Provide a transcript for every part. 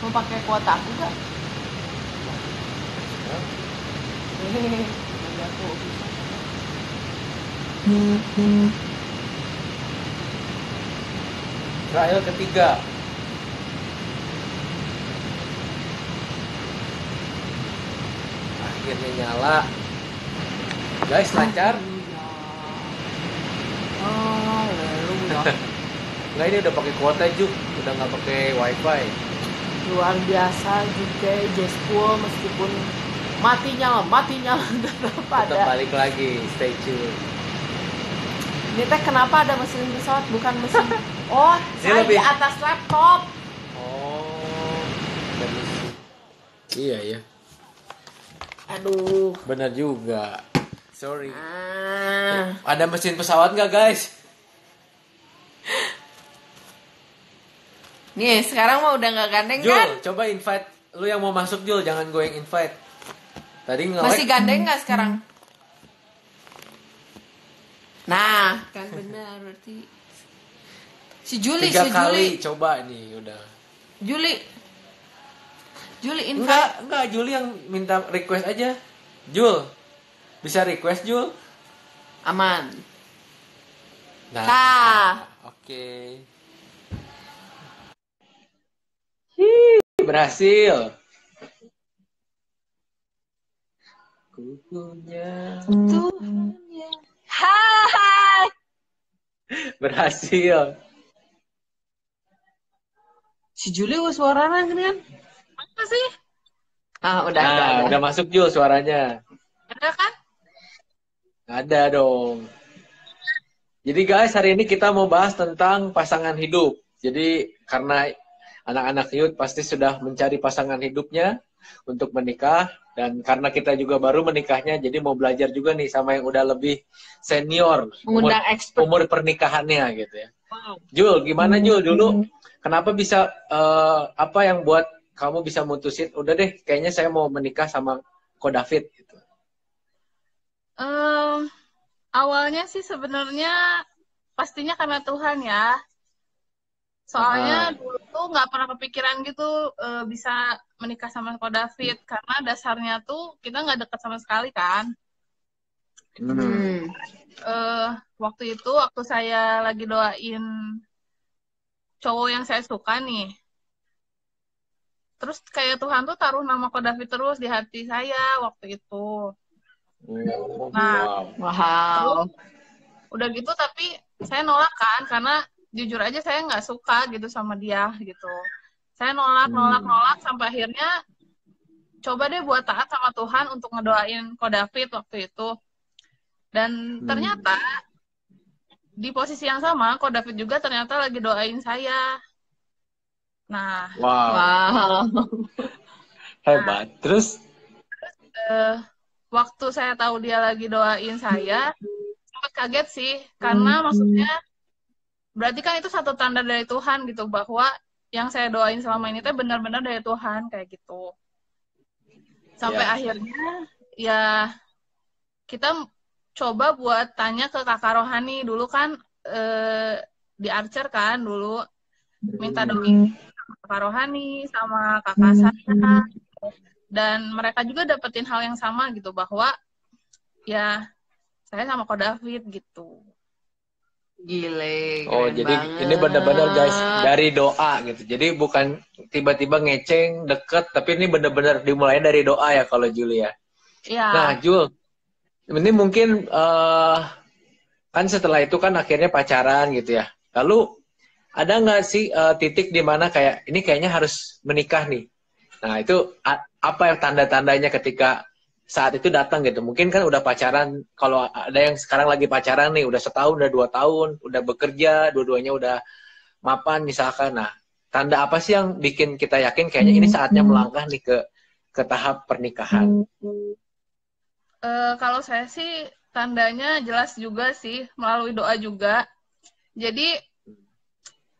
Mau pakai kuota aku gak? Hehehe. Nanti aku bisa. Trial ketiga. Akhirnya nyala. Guys, lancar. Haleluya. Enggak, ini udah pakai kuota Juk, udah nggak pakai wifi. Luar biasa juga Jespool meskipun mati nyala tetap Tetap ada. balik lagi, stay tune. Ini teh kenapa ada mesin pesawat bukan mesin? Oh, Ini saya lebih- di atas laptop. Oh, bagus. Iya ya, Aduh. benar juga. Sorry. Ah. Ada mesin pesawat nggak guys? Nih, sekarang mah udah nggak gandeng Jul, kan? coba invite. Lu yang mau masuk Jul, jangan gue yang invite. Tadi Masih nge-like. gandeng nggak sekarang? Nah, kan benar berarti. Si Juli, 3 si kali Juli. coba nih udah. Juli. Juli invite. Enggak, Jul yang minta request aja. Jul, bisa request Jul? Aman. Nah, Tah. oke. Berhasil. Kukunya Tuhan ya. Hai. berhasil. Si Juli suaranya kan? Apa sih? Ah, udah, Nah, udah masuk Jul suaranya. Ada kan? Ada dong. Jadi guys, hari ini kita mau bahas tentang pasangan hidup. Jadi karena anak-anak youth pasti sudah mencari pasangan hidupnya untuk menikah. Dan karena kita juga baru menikahnya, jadi mau belajar juga nih sama yang udah lebih senior. Mengundang expert. Umur pernikahannya gitu ya. Wow. Jul, gimana Jul dulu? Kenapa bisa, apa yang buat kamu bisa mutusin, udah deh kayaknya saya mau menikah sama Ko David gitu. Awalnya sih sebenarnya pastinya karena Tuhan ya. Soalnya dulu tuh nggak pernah kepikiran gitu bisa menikah sama Ko David karena dasarnya tuh kita nggak dekat sama sekali kan. Waktu itu waktu saya lagi doain cowok yang saya suka nih, terus kayak Tuhan tuh taruh nama Ko David terus di hati saya waktu itu. Nah, Wow. udah gitu tapi saya nolak kan karena jujur aja saya nggak suka gitu sama dia gitu. Saya nolak sampai akhirnya coba deh buat taat sama Tuhan untuk ngedoain Ko David waktu itu. Dan ternyata di posisi yang sama Ko David juga ternyata lagi doain saya. Nah, Wow. Hebat. Terus waktu saya tahu dia lagi doain saya, sempat kaget sih karena maksudnya berarti kan itu satu tanda dari Tuhan gitu bahwa yang saya doain selama ini teh benar-benar dari Tuhan kayak gitu. Sampai akhirnya ya kita coba buat tanya ke kakak rohani dulu kan di Archer kan dulu minta doa kakak rohani sama kakak saya dan mereka juga dapetin hal yang sama gitu bahwa ya saya sama Ko David gitu. Gile. oh, jadi banget. ini benar-benar guys dari doa gitu. Jadi bukan tiba-tiba ngeceng deket, tapi ini benar-benar dimulai dari doa ya kalau Julia. Iya. Nah, Jul, ini mungkin kan setelah itu kan akhirnya pacaran gitu ya. Lalu ada nggak sih titik di mana kayak ini kayaknya harus menikah nih? Nah, itu apa yang tanda-tandanya ketika saat itu datang gitu? Mungkin kan udah pacaran, kalau ada yang sekarang lagi pacaran nih, udah setahun, udah 2 tahun, udah bekerja, dua-duanya udah mapan misalkan. Nah, tanda apa sih yang bikin kita yakin kayaknya ini saatnya melangkah nih ke tahap pernikahan? Kalau saya sih tandanya jelas juga sih melalui doa juga. Jadi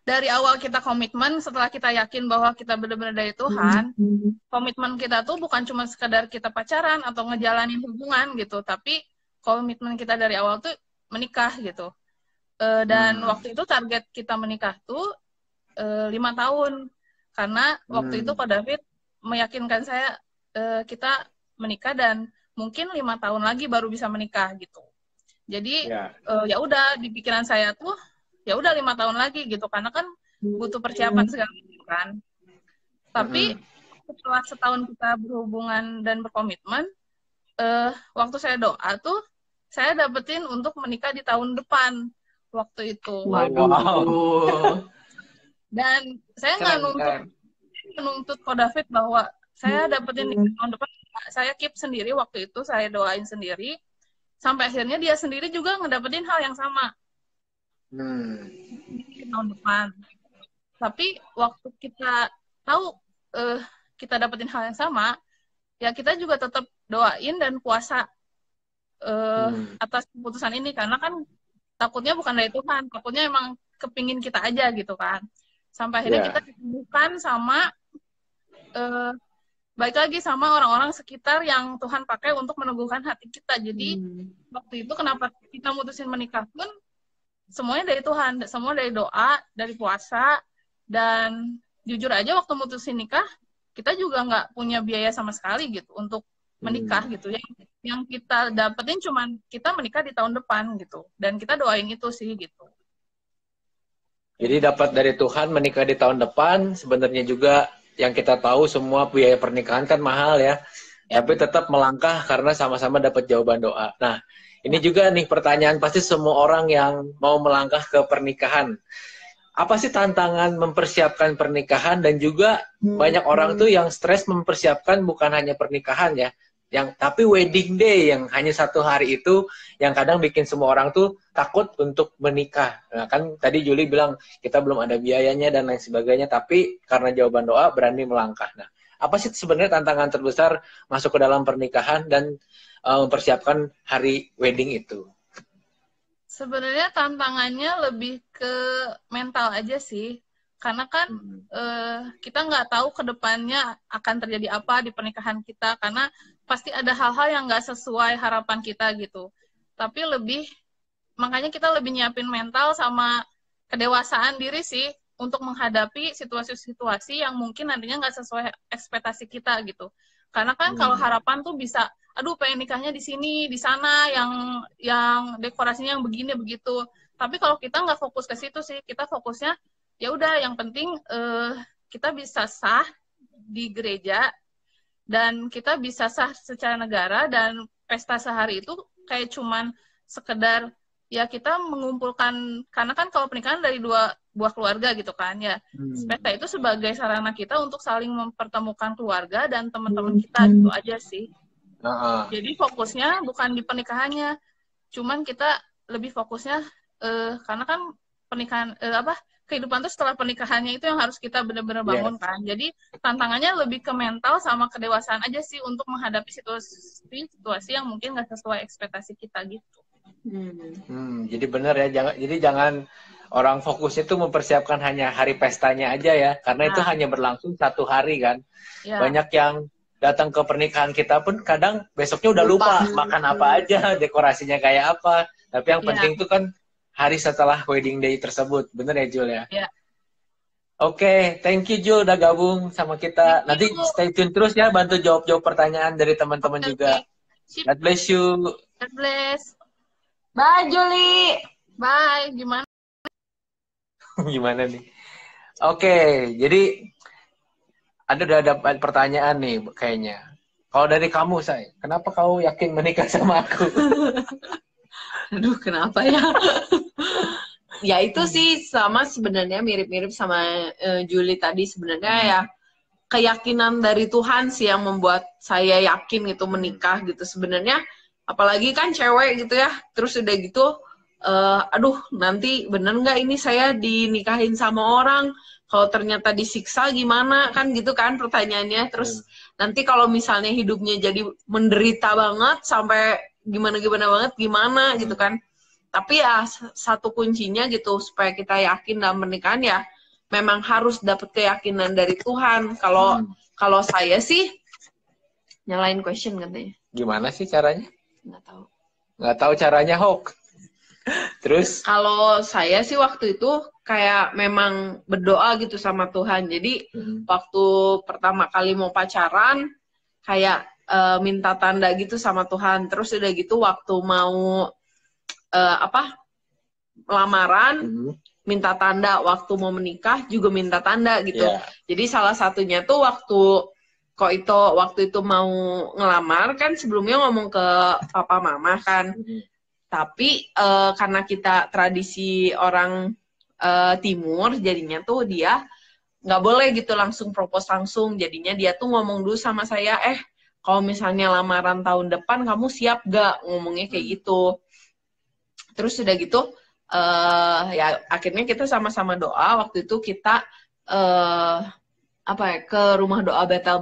dari awal kita komitmen, setelah kita yakin bahwa kita benar-benar dari Tuhan, komitmen kita tuh bukan cuma sekedar kita pacaran atau ngejalanin hubungan gitu, tapi komitmen kita dari awal tuh menikah gitu. Dan waktu itu target kita menikah tuh 5 tahun. Karena waktu itu Ko David meyakinkan saya kita menikah dan mungkin 5 tahun lagi baru bisa menikah gitu. Jadi ya udah di pikiran saya tuh ya udah 5 tahun lagi gitu, karena kan butuh persiapan segala macam kan. Tapi setelah setahun kita berhubungan dan berkomitmen, waktu saya doa tuh saya dapetin untuk menikah di tahun depan waktu itu. Waduh. Dan saya nggak nuntut Ko David bahwa saya dapetin nikah tahun depan. Saya keep sendiri waktu itu, saya doain sendiri. Sampai akhirnya dia sendiri juga ngedapetin hal yang sama. Tahun depan. Tapi waktu kita tahu kita dapetin hal yang sama, ya kita juga tetap doain dan puasa atas keputusan ini. Karena kan takutnya bukan dari Tuhan, takutnya emang kepingin kita aja gitu kan. Sampai akhirnya kita ditemukan sama baik lagi sama orang-orang sekitar yang Tuhan pakai untuk meneguhkan hati kita. Jadi waktu itu kenapa kita mutusin menikah pun semuanya dari Tuhan, semua dari doa, dari puasa, dan jujur aja waktu mutusin nikah kita juga nggak punya biaya sama sekali gitu untuk menikah gitu. Yang kita dapetin cuman kita menikah di tahun depan gitu, dan kita doain itu sih gitu. Jadi dapat dari Tuhan menikah di tahun depan, sebenarnya juga yang kita tahu semua biaya pernikahan kan mahal ya. Tapi tetap melangkah karena sama-sama dapat jawaban doa. Nah, ini juga nih pertanyaan pasti semua orang yang mau melangkah ke pernikahan. Apa sih tantangan mempersiapkan pernikahan, dan juga banyak orang tuh yang stres mempersiapkan bukan hanya pernikahan ya, tapi wedding day yang hanya 1 hari itu yang kadang bikin semua orang tuh takut untuk menikah. Nah, kan tadi Juli bilang kita belum ada biayanya dan lain sebagainya, tapi karena jawaban doa berani melangkah. Nah, apa sih sebenarnya tantangan terbesar masuk ke dalam pernikahan dan mempersiapkan hari wedding itu? Sebenarnya tantangannya lebih ke mental aja sih. Karena kan kita nggak tahu ke depannya akan terjadi apa di pernikahan kita. Karena pasti ada hal-hal yang nggak sesuai harapan kita gitu. Tapi makanya kita lebih nyiapin mental sama kedewasaan diri sih untuk menghadapi situasi-situasi yang mungkin nantinya nggak sesuai ekspektasi kita gitu. Karena kan kalau harapan tuh bisa, aduh pengen nikahnya di sini, di sana, yang dekorasinya yang begini begitu. Tapi kalau kita nggak fokus ke situ sih, kita fokusnya ya udah yang penting kita bisa sah di gereja dan kita bisa sah secara negara, dan pesta sehari itu kayak cuman sekedar ya kita mengumpulkan, karena kan kalau pernikahan dari 2 buah keluarga gitu kan ya. Pesta itu sebagai sarana kita untuk saling mempertemukan keluarga dan teman-teman kita gitu aja sih. Jadi fokusnya bukan di pernikahannya, cuman kita lebih fokusnya karena kan pernikahan kehidupan tuh setelah pernikahannya itu yang harus kita benar-benar bangun kan. Jadi tantangannya lebih ke mental sama kedewasaan aja sih untuk menghadapi situasi yang mungkin nggak sesuai ekspektasi kita gitu. Jadi benar ya, jangan orang fokusnya itu mempersiapkan hanya hari pestanya aja ya, karena itu hanya berlangsung 1 hari kan. Banyak yang datang ke pernikahan kita pun kadang besoknya udah lupa makan apa aja, dekorasinya kayak apa. Tapi yang penting itu kan hari setelah wedding day tersebut. Bener ya Jul ya? Oke, thank you Jul udah gabung sama kita. Nanti stay tune terus ya, bantu jawab-jawab pertanyaan dari teman-teman juga. God bless you. God bless. Bye Juli. Bye. Gimana? Gimana nih? Oke, jadi udah ada pertanyaan nih kayaknya. Kalau dari kamu, Say, kenapa kau yakin menikah sama aku? Aduh, kenapa ya? Ya itu sih sama sebenarnya mirip-mirip sama Juli tadi sebenarnya ya. Keyakinan dari Tuhan sih yang membuat saya yakin gitu menikah gitu sebenarnya. Apalagi kan cewek gitu ya. Terus udah gitu, aduh nanti bener nggak ini saya dinikahin sama orang? Kalau ternyata disiksa gimana kan gitu kan pertanyaannya. Terus nanti kalau misalnya hidupnya jadi menderita banget sampai gimana-gimana banget gimana gitu kan. Tapi ya satu kuncinya gitu supaya kita yakin dalam pernikahan ya memang harus dapat keyakinan dari Tuhan. Kalau saya sih nyalain question katanya. Gimana sih caranya? Nggak tahu. Nggak tahu caranya, Hok. Terus? Kalau saya sih waktu itu kayak memang berdoa gitu sama Tuhan. Jadi waktu pertama kali mau pacaran kayak minta tanda gitu sama Tuhan. Terus udah gitu waktu mau lamaran minta tanda, waktu mau menikah juga minta tanda gitu. Jadi salah satunya tuh waktu itu mau ngelamar kan sebelumnya ngomong ke papa mama kan. Tapi karena kita tradisi orang timur, jadinya tuh dia nggak boleh gitu langsung propose langsung. Jadinya dia tuh ngomong dulu sama saya, kalau misalnya lamaran tahun depan kamu siap gak? Ngomongnya kayak gitu. Terus udah gitu, ya akhirnya kita sama-sama doa. Waktu itu kita ke rumah doa Betel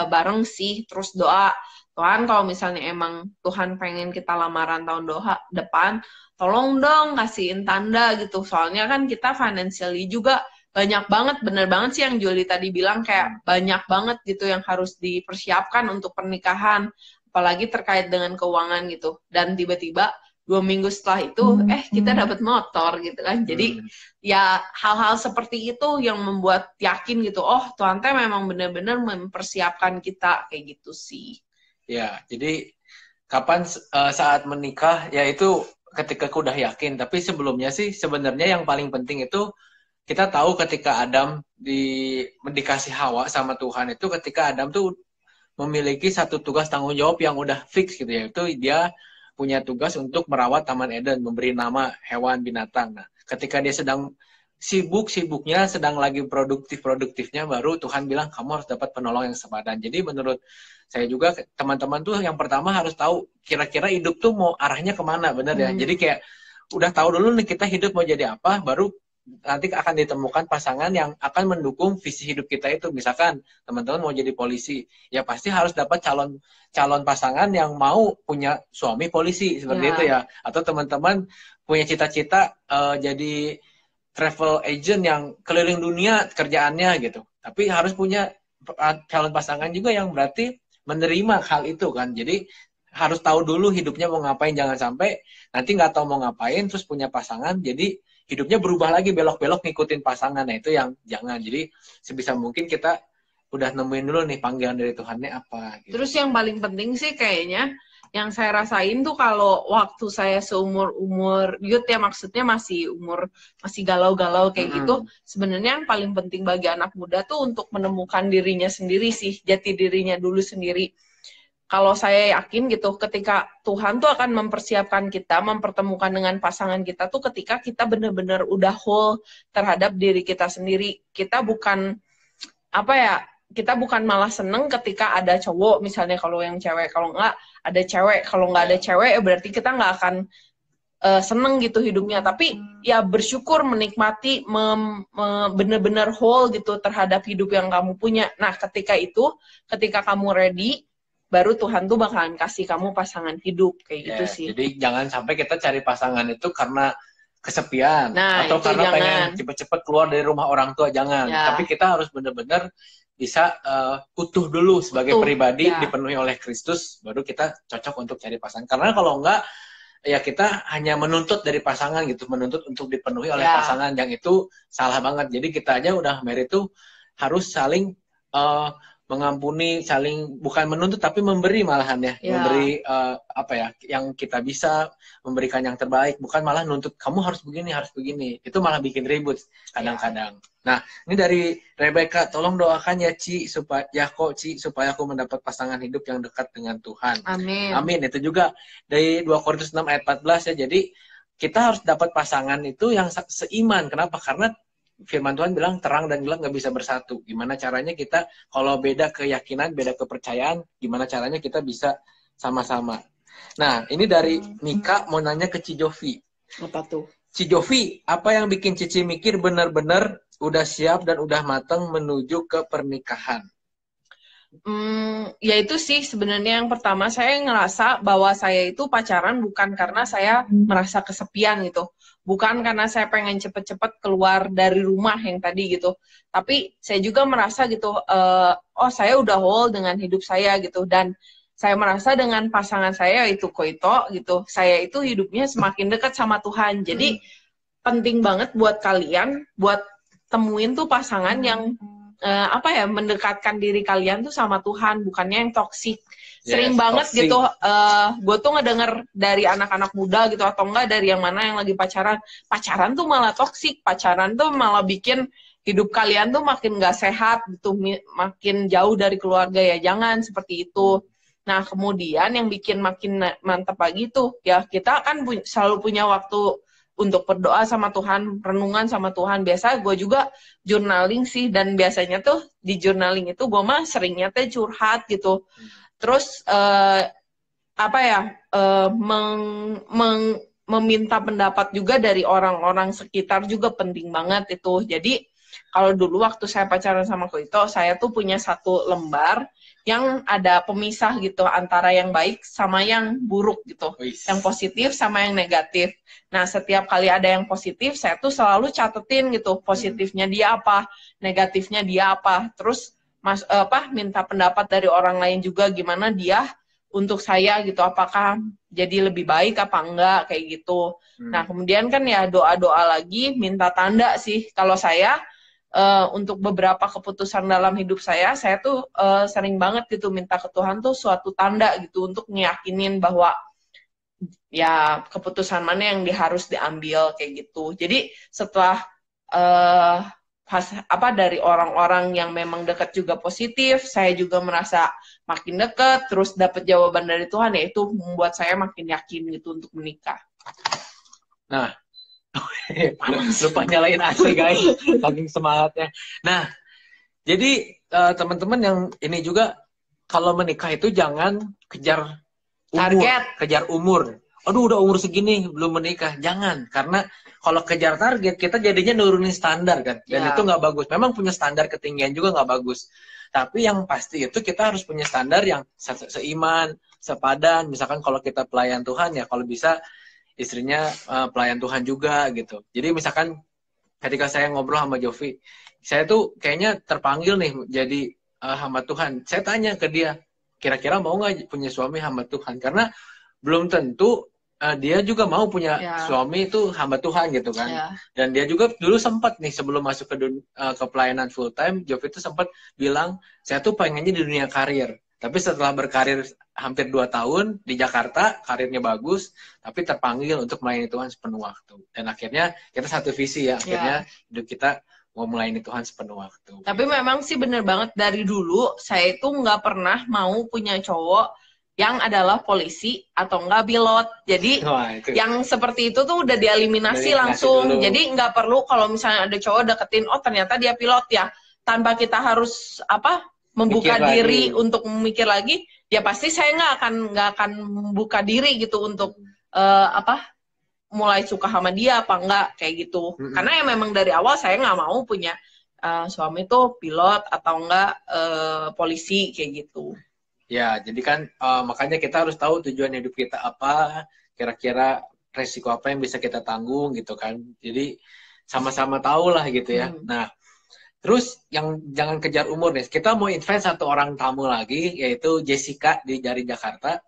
bareng sih. Terus doa, Tuhan kalau misalnya emang Tuhan pengen kita lamaran tahun depan, tolong dong kasihin tanda gitu. Soalnya kan kita financially juga banyak banget, bener banget sih yang Juli tadi bilang, kayak banyak banget gitu yang harus dipersiapkan untuk pernikahan, apalagi terkait dengan keuangan gitu. Dan tiba-tiba 2 minggu setelah itu kita dapat motor gitu kan. Jadi ya hal-hal seperti itu yang membuat yakin gitu, oh Tuhan teh memang benar-benar mempersiapkan kita kayak gitu sih. Ya, jadi kapan saat menikah ya itu ketika aku udah yakin. Tapi sebelumnya sih sebenarnya yang paling penting itu kita tahu ketika Adam dikasih Hawa sama Tuhan itu, ketika Adam tuh memiliki satu tugas tanggung jawab yang udah fix gitu ya, itu dia punya tugas untuk merawat Taman Eden, memberi nama hewan binatang. Nah, ketika dia sedang sibuknya, sedang lagi produktifnya, baru Tuhan bilang kamu harus dapat penolong yang sepadan. Jadi menurut saya juga teman-teman tuh yang pertama harus tahu kira-kira hidup tuh mau arahnya kemana, bener ya. Jadi kayak udah tahu dulu nih kita hidup mau jadi apa, baru nanti akan ditemukan pasangan yang akan mendukung visi hidup kita itu. Misalkan teman-teman mau jadi polisi, ya pasti harus dapat calon pasangan yang mau punya suami polisi seperti itu ya. Atau teman-teman punya cita-cita jadi travel agent yang keliling dunia kerjaannya gitu. Tapi harus punya calon pasangan juga yang berarti menerima hal itu kan. Jadi harus tahu dulu hidupnya mau ngapain, jangan sampai nanti nggak tahu mau ngapain terus punya pasangan jadi hidupnya berubah lagi, belok-belok ngikutin pasangan. Nah itu yang jangan. Jadi sebisa mungkin kita udah nemuin dulu nih panggilan dari Tuhannya apa gitu. Terus yang paling penting sih kayaknya yang saya rasain tuh kalau waktu saya seumur youth ya, maksudnya masih galau-galau kayak gitu, sebenarnya yang paling penting bagi anak muda tuh untuk menemukan dirinya sendiri sih, jati dirinya dulu sendiri. Kalau saya yakin gitu, ketika Tuhan tuh akan mempersiapkan kita, mempertemukan dengan pasangan kita tuh ketika kita benar-benar udah whole terhadap diri kita sendiri. Kita bukan malah seneng ketika ada cowok, misalnya kalau yang cewek, kalau enggak ada cewek, kalau enggak ada cewek berarti kita nggak akan seneng gitu hidupnya. Tapi ya bersyukur, menikmati, benar-benar whole gitu terhadap hidup yang kamu punya. Nah ketika kamu ready, baru Tuhan tuh bakalan kasih kamu pasangan hidup kayak gitu sih. Jadi jangan sampai kita cari pasangan itu karena kesepian atau karena pengen cepet-cepet keluar dari rumah orang tua, jangan. Tapi kita harus benar-benar bisa utuh dulu sebagai pribadi, dipenuhi oleh Kristus, baru kita cocok untuk cari pasangan. Karena kalau enggak, ya kita hanya menuntut dari pasangan gitu, menuntut untuk dipenuhi oleh pasangan, yang itu salah banget. Jadi kita aja udah married tuh harus saling mengampuni, saling bukan menuntut tapi memberi malahan ya, memberi yang kita bisa, memberikan yang terbaik, bukan malah nuntut kamu harus begini, itu malah bikin ribut kadang-kadang. Nah ini dari Rebecca, tolong doakan ya Ci supaya aku mendapat pasangan hidup yang dekat dengan Tuhan. Amin. Itu juga dari 2 Korintus 6 ayat 14 ya. Jadi kita harus dapat pasangan itu yang seiman. Kenapa? Karena firman Tuhan bilang terang dan gelap nggak bisa bersatu. Gimana caranya kita kalau beda keyakinan, beda kepercayaan, gimana caranya kita bisa sama-sama. Nah, ini dari Mika mau nanya ke Ci Jovi. Apa tuh? Ci Jovi, apa yang bikin Cici mikir benar-benar udah siap dan udah matang menuju ke pernikahan? Ya itu sih sebenarnya yang pertama, saya ngerasa bahwa saya itu pacaran bukan karena saya merasa kesepian gitu, bukan karena saya pengen cepet-cepet keluar dari rumah yang tadi gitu, tapi saya juga merasa gitu, oh saya udah whole dengan hidup saya gitu, dan saya merasa dengan pasangan saya yaitu Koito gitu, saya itu hidupnya semakin dekat sama Tuhan. Jadi penting banget buat kalian buat temuin tuh pasangan yang mendekatkan diri kalian tuh sama Tuhan, bukannya yang toksik. Sering banget toxic. gitu, gue tuh ngedenger dari anak-anak muda gitu, atau enggak dari yang mana yang lagi pacaran tuh malah toksik, pacaran tuh malah bikin hidup kalian tuh makin gak sehat gitu, makin jauh dari keluarga. Ya jangan seperti itu. Nah kemudian yang bikin makin mantap lagi tuh, ya kita kan selalu punya waktu untuk berdoa sama Tuhan, renungan sama Tuhan. Biasa gue juga journaling sih, dan biasanya tuh di journaling itu gue mah seringnya tuh curhat gitu. Terus meminta pendapat juga dari orang-orang sekitar juga penting banget itu. Jadi kalau dulu waktu saya pacaran sama Koito, saya tuh punya satu lembar yang ada pemisah gitu antara yang baik sama yang buruk gitu, yang positif sama yang negatif. Nah setiap kali ada yang positif, saya tuh selalu catetin gitu, positifnya dia apa, negatifnya dia apa. Terus minta pendapat dari orang lain juga gimana dia untuk saya gitu, apakah jadi lebih baik apa enggak kayak gitu. Nah kemudian kan ya doa-doa lagi, minta tanda sih. Kalau saya untuk beberapa keputusan dalam hidup saya tuh sering banget gitu minta ke Tuhan tuh suatu tanda gitu untuk ngeyakinin bahwa ya keputusan mana yang harus diambil kayak gitu. Jadi setelah dari orang-orang yang memang dekat juga positif, saya juga merasa makin dekat, terus dapat jawaban dari Tuhan, ya itu membuat saya makin yakin gitu untuk menikah. Nah, lupa nyalain AC guys, saking semangatnya. Nah, jadi teman-teman yang ini juga, kalau menikah itu jangan kejar umur, kejar umur. Aduh udah umur segini belum menikah, jangan. Karena kalau kejar target, kita jadinya nurunin standar kan, dan itu nggak bagus. Memang punya standar ketinggian juga nggak bagus. Tapi yang pasti itu kita harus punya standar yang seiman, sepadan. Misalkan kalau kita pelayan Tuhan ya, kalau bisa istrinya pelayan Tuhan juga gitu. Jadi misalkan ketika saya ngobrol sama Jovi, saya tuh kayaknya terpanggil nih jadi hamba Tuhan. Saya tanya ke dia, kira-kira mau nggak punya suami hamba Tuhan? Karena belum tentu dia juga mau punya suami itu hamba Tuhan gitu kan. Dan dia juga dulu sempat nih sebelum masuk ke pelayanan full time, Jovi itu sempat bilang, saya tuh pengennya di dunia karir. Tapi setelah berkarir hampir 2 tahun di Jakarta, karirnya bagus, tapi terpanggil untuk melayani Tuhan sepenuh waktu. Dan akhirnya kita satu visi ya, akhirnya hidup kita mau melayani Tuhan sepenuh waktu. Tapi memang sih bener banget, dari dulu saya itu nggak pernah mau punya cowok yang adalah polisi atau enggak pilot. Jadi yang seperti itu tuh udah dieliminasi langsung. Dulu. Jadi nggak perlu kalau misalnya ada cowok deketin, oh ternyata dia pilot ya, tanpa kita harus membuka diri untuk memikir lagi, ya pasti saya nggak akan membuka diri gitu untuk mulai suka sama dia apa enggak kayak gitu. Karena ya memang dari awal saya nggak mau punya suami tuh pilot atau enggak polisi kayak gitu. Ya, jadi kan makanya kita harus tahu tujuan hidup kita apa, kira-kira resiko apa yang bisa kita tanggung gitu kan. Jadi sama-sama tahu lah gitu ya. Nah, terus yang jangan kejar umur nih. Kita mau invite satu orang tamu lagi, yaitu Jessica dari Jakarta.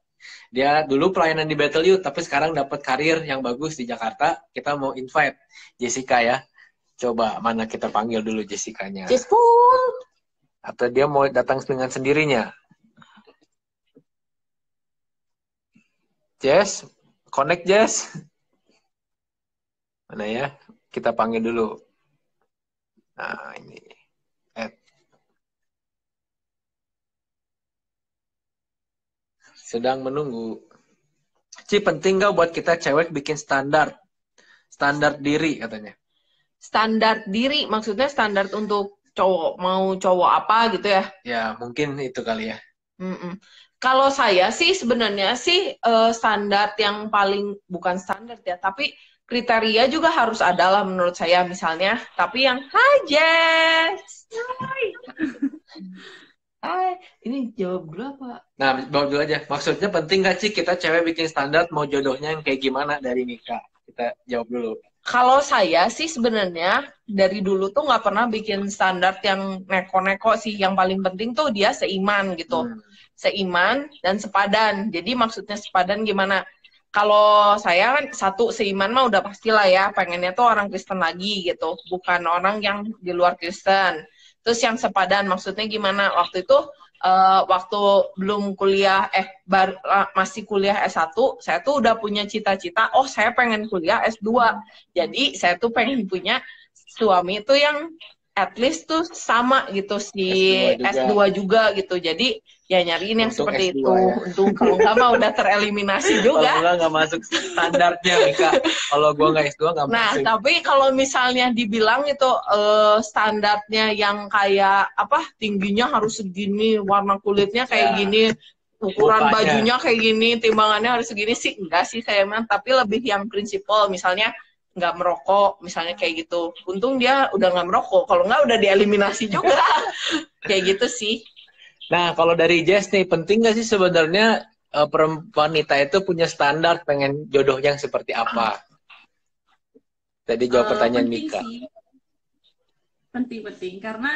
Dia dulu pelayanan di Battle Youth, tapi sekarang dapat karir yang bagus di Jakarta. Kita mau invite Jessica ya. Coba mana kita panggil dulu Jessica-nya. Atau dia mau datang dengan sendirinya. Jess, connect Jess. Mana ya? Kita panggil dulu. Nah, ini. Sedang menunggu. Penting gak buat kita cewek bikin standar? Standar diri katanya. Standar diri, maksudnya standar untuk cowok, mau cowok apa gitu ya? Ya, mungkin itu kali ya. Kalau saya sih sebenarnya sih standar yang paling, bukan standar ya, tapi kriteria juga harus ada lah menurut saya, misalnya. Tapi yang, hai Jess, hai, ini jawab dulu apa? Nah, jawab dulu aja. Maksudnya penting gak sih kita cewek bikin standar mau jodohnya yang kayak gimana dari nikah? Kita jawab dulu. Kalau saya sih sebenarnya dari dulu tuh nggak pernah bikin standar yang neko-neko sih. Yang paling penting tuh dia seiman gitu. seiman dan sepadan. Jadi maksudnya sepadan gimana? Kalau saya kan satu seiman mah udah pastilah ya, pengennya tuh orang Kristen lagi gitu, bukan orang yang di luar Kristen. Terus yang sepadan maksudnya gimana? Waktu itu waktu belum kuliah masih kuliah S1, saya tuh udah punya cita-cita, oh saya pengen kuliah S2. Jadi saya tuh pengen punya suami itu yang at least tuh sama gitu si S2 juga gitu. Jadi ya nyariin yang Untung seperti S2 itu. ya. Untung kalau nggak mah udah tereliminasi Kalau juga. nggak masuk standarnya Mika. Kalau gue nggak S2 nggak Nah, masuk. tapi kalau misalnya dibilang itu standarnya yang kayak apa tingginya harus segini, warna kulitnya kayak gini, ukuran bajunya kayak gini, timbangannya harus segini sih enggak sih saya mah. Tapi lebih yang prinsipal, misalnya nggak merokok, misalnya kayak gitu. Untung dia udah nggak merokok, kalau nggak udah dieliminasi juga. Kayak gitu sih. Nah, kalau dari Jess nih, penting nggak sih sebenarnya wanita itu punya standar pengen jodoh yang seperti apa? Tadi jawab pertanyaan penting Mika. sih. Penting karena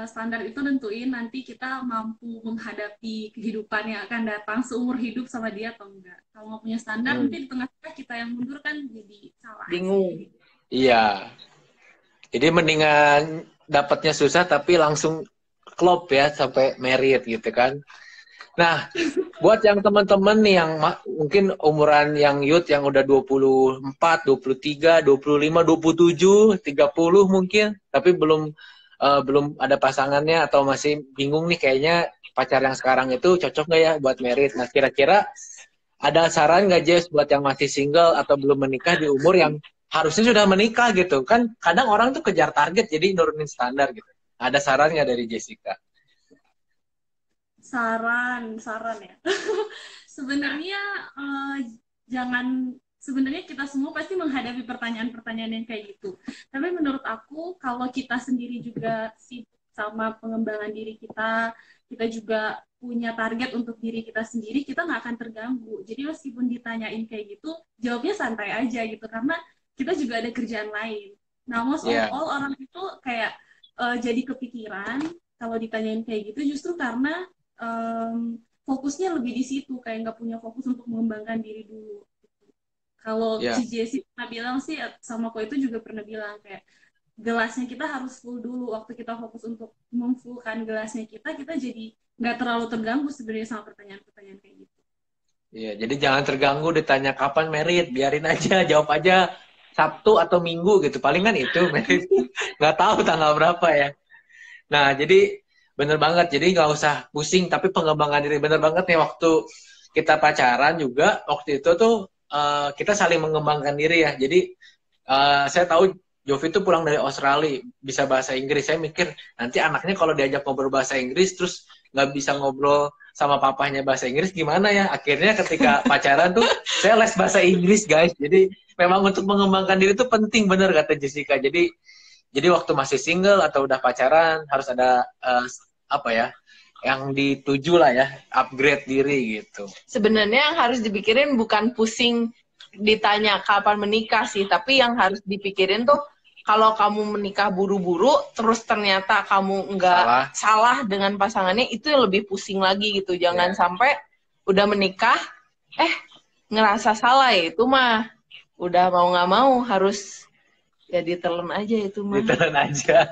standar itu nentuin nanti kita mampu menghadapi kehidupan yang akan datang seumur hidup sama dia atau enggak. Kalau nggak punya standar, nanti di tengah-tengah kita yang mundur kan jadi salah. Bingung. Iya. Jadi mendingan dapatnya susah tapi langsung klop ya sampai merit gitu kan. Nah, buat yang teman-teman nih yang mungkin umuran yang youth yang udah 24, 23, 25, 27, 30 mungkin, tapi belum ada pasangannya atau masih bingung nih kayaknya pacar yang sekarang itu cocok nggak ya buat merit. Nah, kira-kira ada saran nggak Jess buat yang masih single atau belum menikah di umur yang harusnya sudah menikah gitu? Kan kadang orang tuh kejar target jadi nurunin standar gitu. Ada saran nggak dari Jessica? Saran ya. Sebenarnya sebenarnya kita semua pasti menghadapi pertanyaan-pertanyaan yang kayak gitu. Tapi menurut aku kalau kita sendiri juga sibuk sama pengembangan diri kita juga punya target untuk diri kita sendiri, kita nggak akan terganggu. Jadi meskipun ditanyain kayak gitu, jawabnya santai aja gitu karena kita juga ada kerjaan lain. Nah, most of all orang itu kayak jadi kepikiran kalau ditanyain kayak gitu justru karena fokusnya lebih di situ, kayak nggak punya fokus untuk mengembangkan diri dulu. Kalau si Jessie pernah bilang sih, sama aku itu juga pernah bilang kayak gelasnya kita harus full dulu. Waktu kita fokus untuk memfullkan gelasnya kita jadi nggak terlalu terganggu sebenarnya sama pertanyaan-pertanyaan kayak gitu. Iya, jadi jangan terganggu ditanya kapan merit, biarin aja, jawab aja Sabtu atau Minggu gitu, palingan itu merit. Nggak tahu tanggal berapa ya. Nah, jadi bener banget, jadi nggak usah pusing, tapi pengembangan diri bener banget nih waktu kita pacaran juga, waktu itu tuh kita saling mengembangkan diri ya. Jadi saya tahu Jovi tuh pulang dari Australia, bisa bahasa Inggris. Saya mikir nanti anaknya kalau diajak ngobrol bahasa Inggris terus nggak bisa ngobrol sama papahnya bahasa Inggris gimana ya? Akhirnya ketika pacaran tuh saya les bahasa Inggris guys. Jadi memang untuk mengembangkan diri itu penting, bener kata Jessica. Jadi waktu masih single atau udah pacaran harus ada apa ya, yang dituju lah ya, upgrade diri gitu. Sebenarnya yang harus dipikirin bukan pusing ditanya kapan menikah sih, tapi yang harus dipikirin tuh kalau kamu menikah buru-buru terus ternyata kamu nggak salah dengan pasangannya, itu yang lebih pusing lagi gitu. Jangan sampai udah menikah ngerasa salah ya, itu mah udah mau nggak mau harus ya ditelan aja itu mah. Ditelan aja.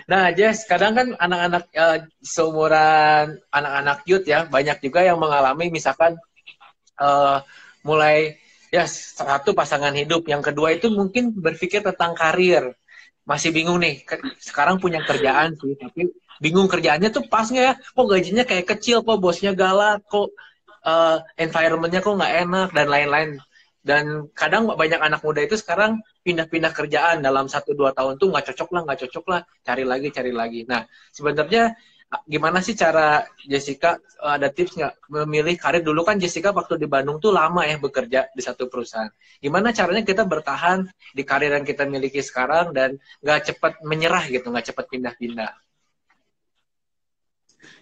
Nah, Jess, kadang kan anak-anak seumuran anak-anak youth ya, banyak juga yang mengalami misalkan mulai ya satu pasangan hidup, yang kedua itu mungkin berpikir tentang karir. Masih bingung nih, sekarang punya kerjaan sih, tapi bingung kerjaannya tuh pas nggak ya? Kok gajinya kayak kecil, kok bosnya galak, kok environment-nya kok nggak enak, dan lain-lain. Dan kadang banyak anak muda itu sekarang pindah-pindah kerjaan dalam 1-2 tahun tuh nggak cocok lah, cari lagi. Nah, sebenarnya gimana sih cara Jessica, ada tips nggak memilih karir? Dulu kan Jessica waktu di Bandung tuh lama ya bekerja di satu perusahaan. Gimana caranya kita bertahan di karir yang kita miliki sekarang dan nggak cepat menyerah gitu, nggak cepat pindah-pindah?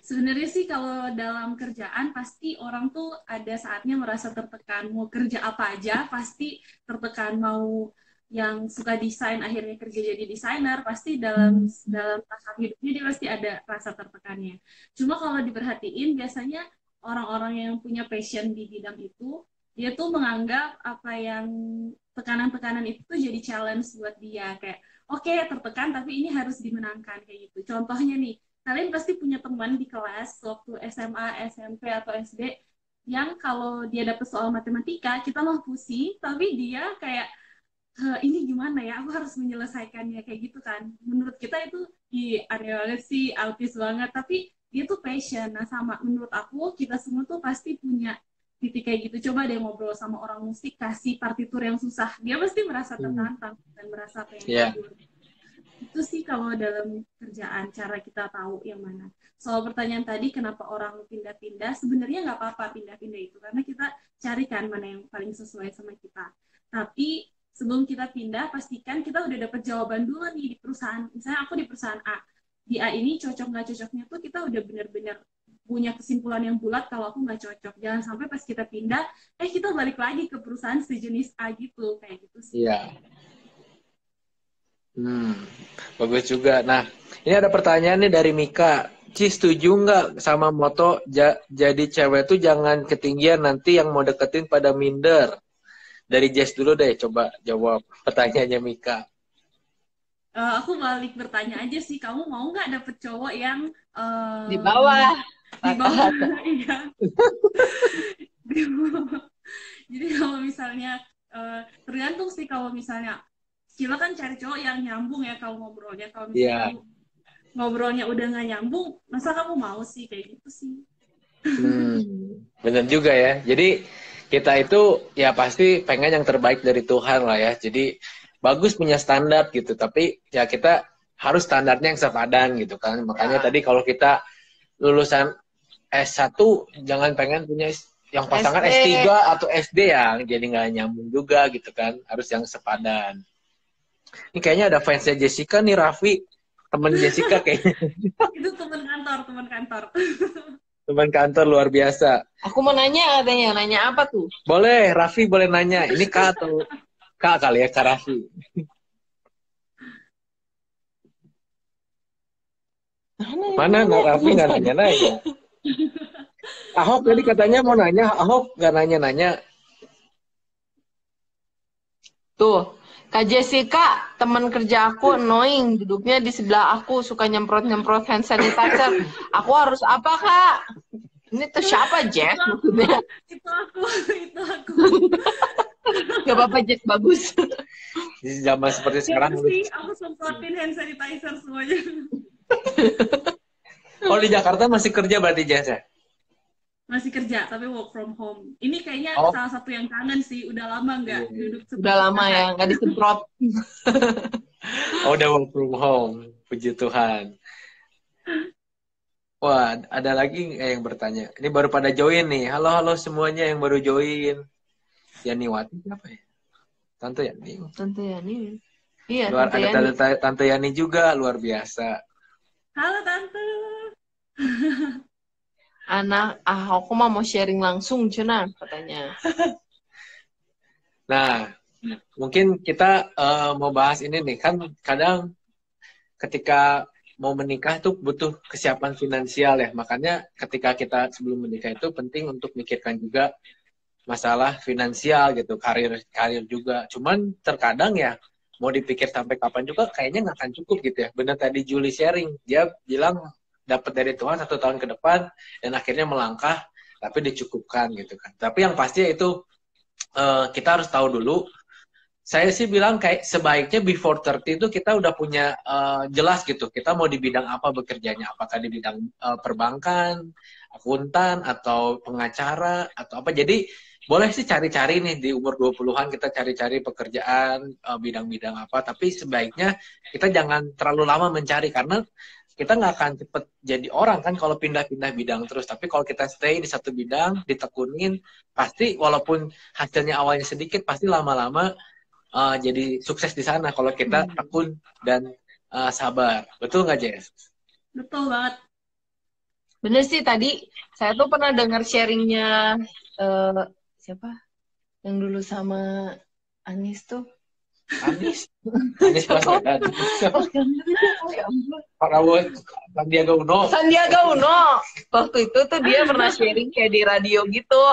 Sebenarnya sih kalau dalam kerjaan pasti orang tuh ada saatnya merasa tertekan. Mau kerja apa aja pasti tertekan. Mau yang suka desain akhirnya kerja jadi desainer, pasti dalam tahap hidupnya dia pasti ada rasa tertekannya. Cuma kalau diperhatiin biasanya orang-orang yang punya passion di bidang itu, dia tuh menganggap apa yang tekanan-tekanan itu tuh jadi challenge buat dia, kayak oke, tertekan tapi ini harus dimenangkan kayak gitu. Contohnya nih, kalian pasti punya teman di kelas waktu SMA, SMP atau SD yang kalau dia dapet soal matematika kita mah pusing, tapi dia kayak ini gimana ya, aku harus menyelesaikannya kayak gitu kan. Menurut kita itu aneh banget sih, autis banget, tapi dia tuh passion. Nah sama, menurut aku kita semua tuh pasti punya titik kayak gitu. Coba deh ngobrol sama orang musik, kasih partitur yang susah, dia pasti merasa tertantang dan merasa pengen Iya. kabur. Itu sih kalau dalam kerjaan, cara kita tahu yang mana. Soal pertanyaan tadi, kenapa orang pindah-pindah, sebenarnya nggak apa-apa pindah-pindah itu, karena kita carikan mana yang paling sesuai sama kita. Tapi sebelum kita pindah, pastikan kita udah dapet jawaban dulu nih di perusahaan. Misalnya aku di perusahaan A. Di A ini cocok nggak cocoknya tuh kita udah bener-bener punya kesimpulan yang bulat kalau aku nggak cocok. Jangan sampai pas kita pindah, kita balik lagi ke perusahaan sejenis A gitu. Kayak gitu sih. Iya. Bagus juga. Nah, ini ada pertanyaan nih dari Mika. Ci, setuju nggak sama moto jadi cewek tuh jangan ketinggian, nanti yang mau deketin pada minder? Dari Jess dulu deh, coba jawab pertanyaannya Mika. Aku balik bertanya aja sih, kamu mau nggak dapet cowok yang Di bawah. di bawah? Iya. Di bawah. Jadi kalau misalnya tergantung sih, kalau misalnya Cila kan cari cowok yang nyambung ya kalau ngobrolnya. Kalau misalnya kamu ngobrolnya udah nggak nyambung, masa kamu mau sih kayak gitu sih? Bener juga ya. Jadi kita itu ya pasti pengen yang terbaik dari Tuhan lah ya. Jadi bagus punya standar gitu. Tapi ya kita harus standarnya yang sepadan gitu kan. Makanya tadi kalau kita lulusan S1 jangan pengen punya yang pasangan S3 atau SD ya. Jadi nggak nyambung juga gitu kan. Harus yang sepadan. Ini kayaknya ada fansnya Jessica nih, Raffi. Temen Jessica kayaknya. Itu teman kantor. Teman kantor luar biasa. Aku mau nanya, adanya nanya apa tuh? Boleh, Raffi boleh nanya. Ini Kak atau Kak kali ya, Kak Raffi. Mana Kak Raffi nggak nanya-nanya. Ahok tadi katanya mau nanya, Ahok nggak nanya-nanya. Tuh, Kak Jessica, teman kerja aku annoying, duduknya di sebelah aku, suka nyemprot-nyemprot hand sanitizer. Aku harus apa, Kak? Ini tuh siapa, Jess? Maksudnya. Itu aku. Gak apa-apa, Jess, bagus. Di zaman seperti sekarang. Aku semprotin hand sanitizer semuanya. Oh, di Jakarta masih kerja berarti, Jess ya? Masih kerja, tapi work from home. Ini kayaknya salah satu yang kangen sih. Udah lama nggak duduk seperti Udah lama ya, nggak disemprot. Oh, udah work from home. Puji Tuhan. Wah, ada lagi yang bertanya. Ini baru pada join nih. Halo semuanya yang baru join. Yaniwati siapa ya? Tante Yani. Tante Yani. Iya, Tante Yani. Tante Yani juga, luar biasa. Halo, Tante. Aku mau sharing langsung, Cina, katanya. Nah, mungkin kita mau bahas ini nih. Kan kadang ketika mau menikah tuh butuh kesiapan finansial ya. Makanya ketika kita sebelum menikah itu penting untuk mikirkan juga masalah finansial gitu, karir juga. Cuman terkadang ya mau dipikir sampai kapan juga kayaknya nggak akan cukup gitu ya. Benar tadi Julie sharing, dia bilang dapat dari Tuhan 1 tahun ke depan dan akhirnya melangkah tapi dicukupkan gitu kan. Tapi yang pasti itu kita harus tahu dulu. Saya sih bilang kayak sebaiknya before 30 itu kita udah punya jelas gitu. Kita mau di bidang apa bekerjanya. Apakah di bidang perbankan, akuntan, atau pengacara, atau apa. Jadi boleh sih cari-cari nih di umur 20-an kita cari-cari pekerjaan, bidang-bidang apa. Tapi sebaiknya kita jangan terlalu lama mencari. Karena kita nggak akan cepet jadi orang kan kalau pindah-pindah bidang terus. Tapi kalau kita stay di satu bidang, ditekunin, pasti walaupun hasilnya awalnya sedikit, pasti lama-lama jadi sukses di sana kalau kita tekun dan sabar. Betul nggak, Jess? Betul banget. Bener sih, tadi saya tuh pernah dengar sharingnya siapa? Yang dulu sama Anis tuh. Anies Baswedan. Prabowo, Sandiaga Uno. Sandiaga Uno. Waktu itu tuh dia pernah sharing kayak di radio gitu.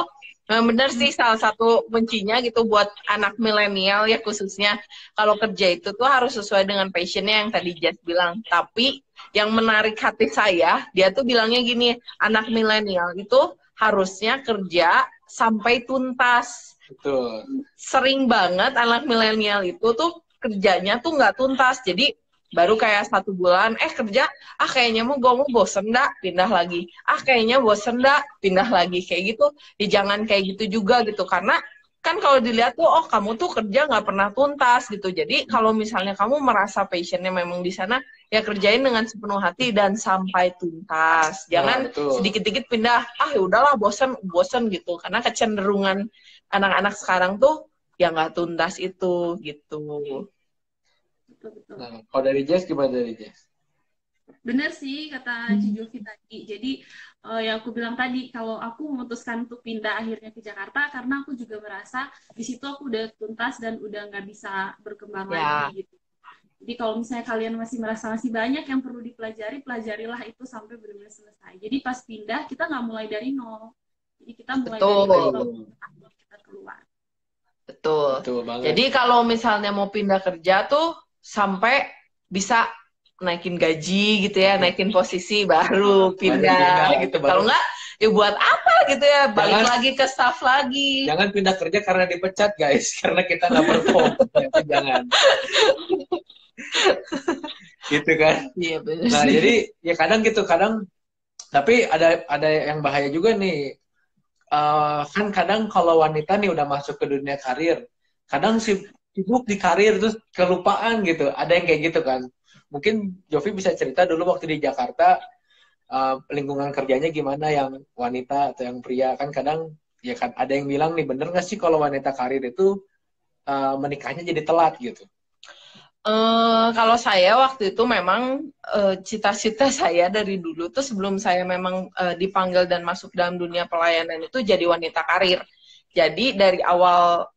Nah, bener sih salah satu kuncinya gitu buat anak milenial ya khususnya kalau kerja itu tuh harus sesuai dengan passionnya yang tadi Jess bilang. Tapi yang menarik hati saya, dia tuh bilangnya gini, anak milenial itu harusnya kerja sampai tuntas. Betul. Sering banget anak milenial itu tuh kerjanya tuh nggak tuntas. Jadi baru kayak 1 bulan, kerja, kayaknya gue mau bosen dah, pindah lagi. Kayaknya bosen dah, pindah lagi. Kayak gitu, ya jangan kayak gitu juga gitu. Karena kan kalau dilihat tuh, kamu tuh kerja nggak pernah tuntas gitu. Jadi kalau misalnya kamu merasa passionnya memang di sana, ya kerjain dengan sepenuh hati dan sampai tuntas. Jangan sedikit-dikit pindah, ya udahlah bosen gitu. Karena kecenderungan anak-anak sekarang tuh ya nggak tuntas itu gitu. Betul. Nah, kalau dari Jess gimana dari Jess? Bener sih kata Ci Jovi tadi. Jadi yang aku bilang tadi, kalau aku memutuskan untuk pindah akhirnya ke Jakarta karena aku juga merasa di situ aku udah tuntas dan udah nggak bisa berkembang lagi gitu. Jadi kalau misalnya kalian masih merasa masih banyak yang perlu dipelajari, pelajarilah itu sampai benar-benar selesai. Jadi pas pindah kita nggak mulai dari nol. Jadi kita mulai dari nol kita keluar. Betul banget. Jadi kalau misalnya mau pindah kerja tuh sampai bisa naikin gaji gitu ya, naikin posisi baru pindah gitu. Kalau enggak, ya buat apa gitu ya, balik lagi ke staff lagi. Jangan pindah kerja karena dipecat guys, karena kita nggak perform. Jangan. Gitu kan. Iya benar. Nah jadi ya kadang tapi ada yang bahaya juga nih. Kan kadang kalau wanita nih udah masuk ke dunia karir, kadang sibuk di karir terus kelupaan gitu. Ada yang kayak gitu kan. Mungkin Jovi bisa cerita dulu waktu di Jakarta lingkungan kerjanya gimana yang wanita atau yang pria. Kan kadang ya kan ada yang bilang nih, bener nggak sih kalau wanita karir itu menikahnya jadi telat gitu? Kalau saya waktu itu memang cita-cita saya dari dulu tuh sebelum saya memang dipanggil dan masuk dalam dunia pelayanan itu jadi wanita karir. Jadi dari awal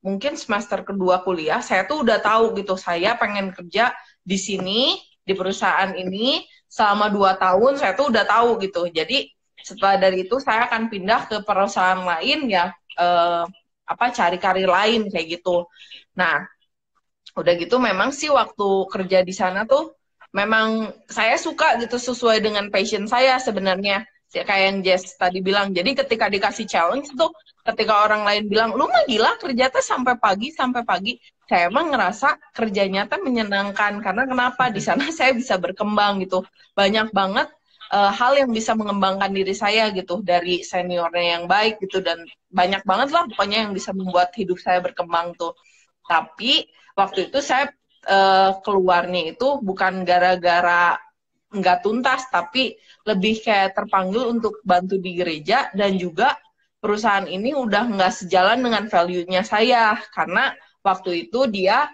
mungkin semester kedua kuliah saya tuh udah tahu gitu saya pengen kerja di sini di perusahaan ini selama 2 tahun. Saya tuh udah tahu gitu. Jadi setelah dari itu saya akan pindah ke perusahaan lain ya cari karir lain kayak gitu. Nah udah gitu memang sih waktu kerja di sana tuh memang saya suka gitu sesuai dengan passion saya sebenarnya. Kayak yang Jess tadi bilang. Jadi ketika dikasih challenge tuh, ketika orang lain bilang, lu mah gila kerja tuh sampai pagi. Saya emang ngerasa kerjanya tuh menyenangkan. Karena kenapa? Di sana saya bisa berkembang gitu. Banyak banget hal yang bisa mengembangkan diri saya gitu. Dari seniornya yang baik gitu. Dan banyak banget lah pokoknya yang bisa membuat hidup saya berkembang tuh. Tapi waktu itu saya keluarnya itu bukan gara-gara nggak tuntas, tapi lebih kayak terpanggil untuk bantu di gereja dan juga perusahaan ini udah nggak sejalan dengan value-nya saya karena waktu itu dia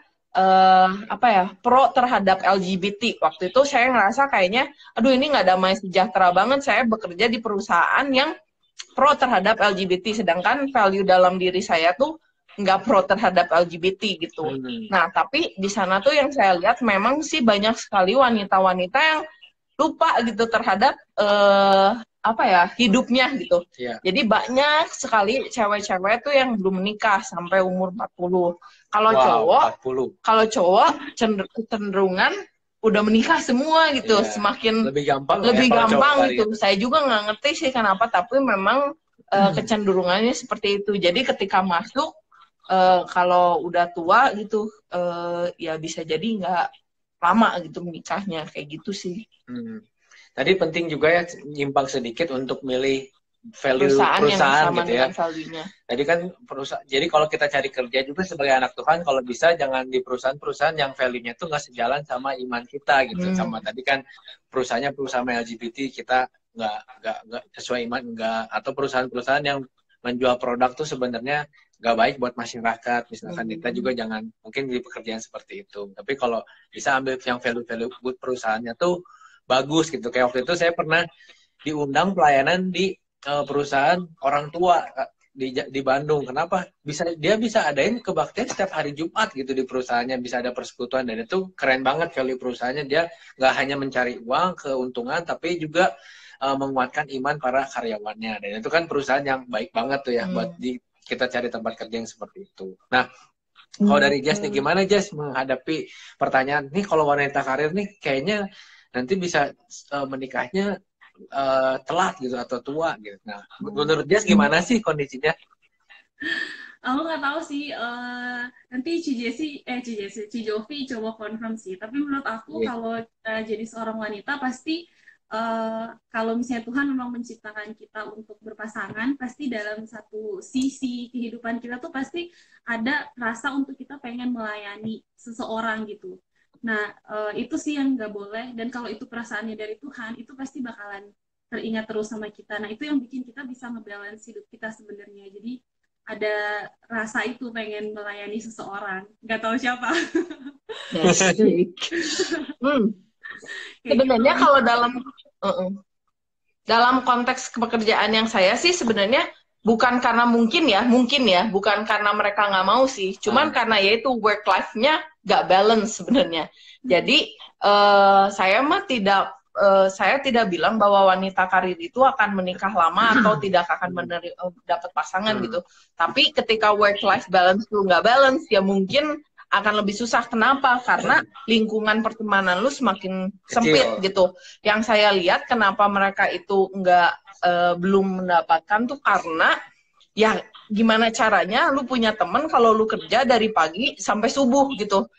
pro terhadap LGBT. Waktu itu saya ngerasa kayaknya, aduh ini nggak damai sejahtera banget. Saya bekerja di perusahaan yang pro terhadap LGBT, sedangkan value dalam diri saya tuh nggak pro terhadap LGBT gitu. Nah, tapi di sana tuh yang saya lihat memang sih banyak sekali wanita-wanita yang lupa gitu terhadap hidupnya gitu. Jadi banyak sekali cewek-cewek tuh yang belum menikah sampai umur 40. Kalau cowok cenderungan udah menikah semua gitu. Semakin lebih gampang gitu. Saya juga nggak ngerti sih kenapa, tapi memang kecenderungannya seperti itu. Jadi ketika masuk kalau udah tua gitu ya bisa jadi nggak lama gitu menikahnya kayak gitu sih. Tadi penting juga ya nyimpang sedikit untuk milih value perusahaan gitu ya. Jadi kan jadi kalau kita cari kerja juga sebagai anak Tuhan, kalau bisa jangan di perusahaan-perusahaan yang value-nya tuh nggak sejalan sama iman kita gitu. Sama tadi kan perusahaan LGBT kita nggak sesuai iman atau perusahaan-perusahaan yang menjual produk tuh sebenarnya nggak baik buat masyarakat. Misalkan kita juga jangan mungkin di pekerjaan seperti itu. Tapi kalau bisa ambil yang value buat perusahaannya tuh bagus gitu. Kayak waktu itu saya pernah diundang pelayanan di perusahaan orang tua. di Bandung. Kenapa? Dia bisa adain kebaktian setiap hari Jumat gitu di perusahaannya, bisa ada persekutuan, dan itu keren banget value perusahaannya. Dia nggak hanya mencari uang, keuntungan, tapi juga menguatkan iman para karyawannya. Dan itu kan perusahaan yang baik banget tuh ya buat kita cari tempat kerja yang seperti itu. Nah, kalau dari Jess nih, gimana Jess menghadapi pertanyaan nih, kalau wanita karir nih kayaknya nanti bisa menikahnya telat gitu atau tua gitu. Nah, menurut Jess gimana sih kondisinya? Aku nggak tahu sih. Nanti Ci Jovi coba confirm sih. Tapi menurut aku kalau jadi seorang wanita pasti kalau misalnya Tuhan memang menciptakan kita untuk berpasangan, pasti dalam satu sisi kehidupan kita tuh pasti ada rasa untuk kita pengen melayani seseorang gitu. Nah, itu sih yang nggak boleh. Dan kalau itu perasaannya dari Tuhan, itu pasti bakalan teringat terus sama kita. Nah, itu yang bikin kita bisa ngebalance hidup kita sebenarnya. Jadi, ada rasa itu pengen melayani seseorang. Nggak tahu siapa. Sebenarnya kalau dalam konteks pekerjaan yang saya sih sebenarnya bukan karena mungkin ya, bukan karena mereka nggak mau sih, cuman karena yaitu work life-nya nggak balance sebenarnya. Jadi saya tidak bilang bahwa wanita karir itu akan menikah lama atau tidak akan dapat pasangan gitu. Tapi ketika work life balance lu nggak balance, ya mungkin akan lebih susah. Kenapa? Karena lingkungan pertemanan lu semakin sempit gitu. Yang saya lihat kenapa mereka itu belum mendapatkan tuh karena ya gimana caranya lu punya temen kalau lu kerja dari pagi sampai subuh gitu.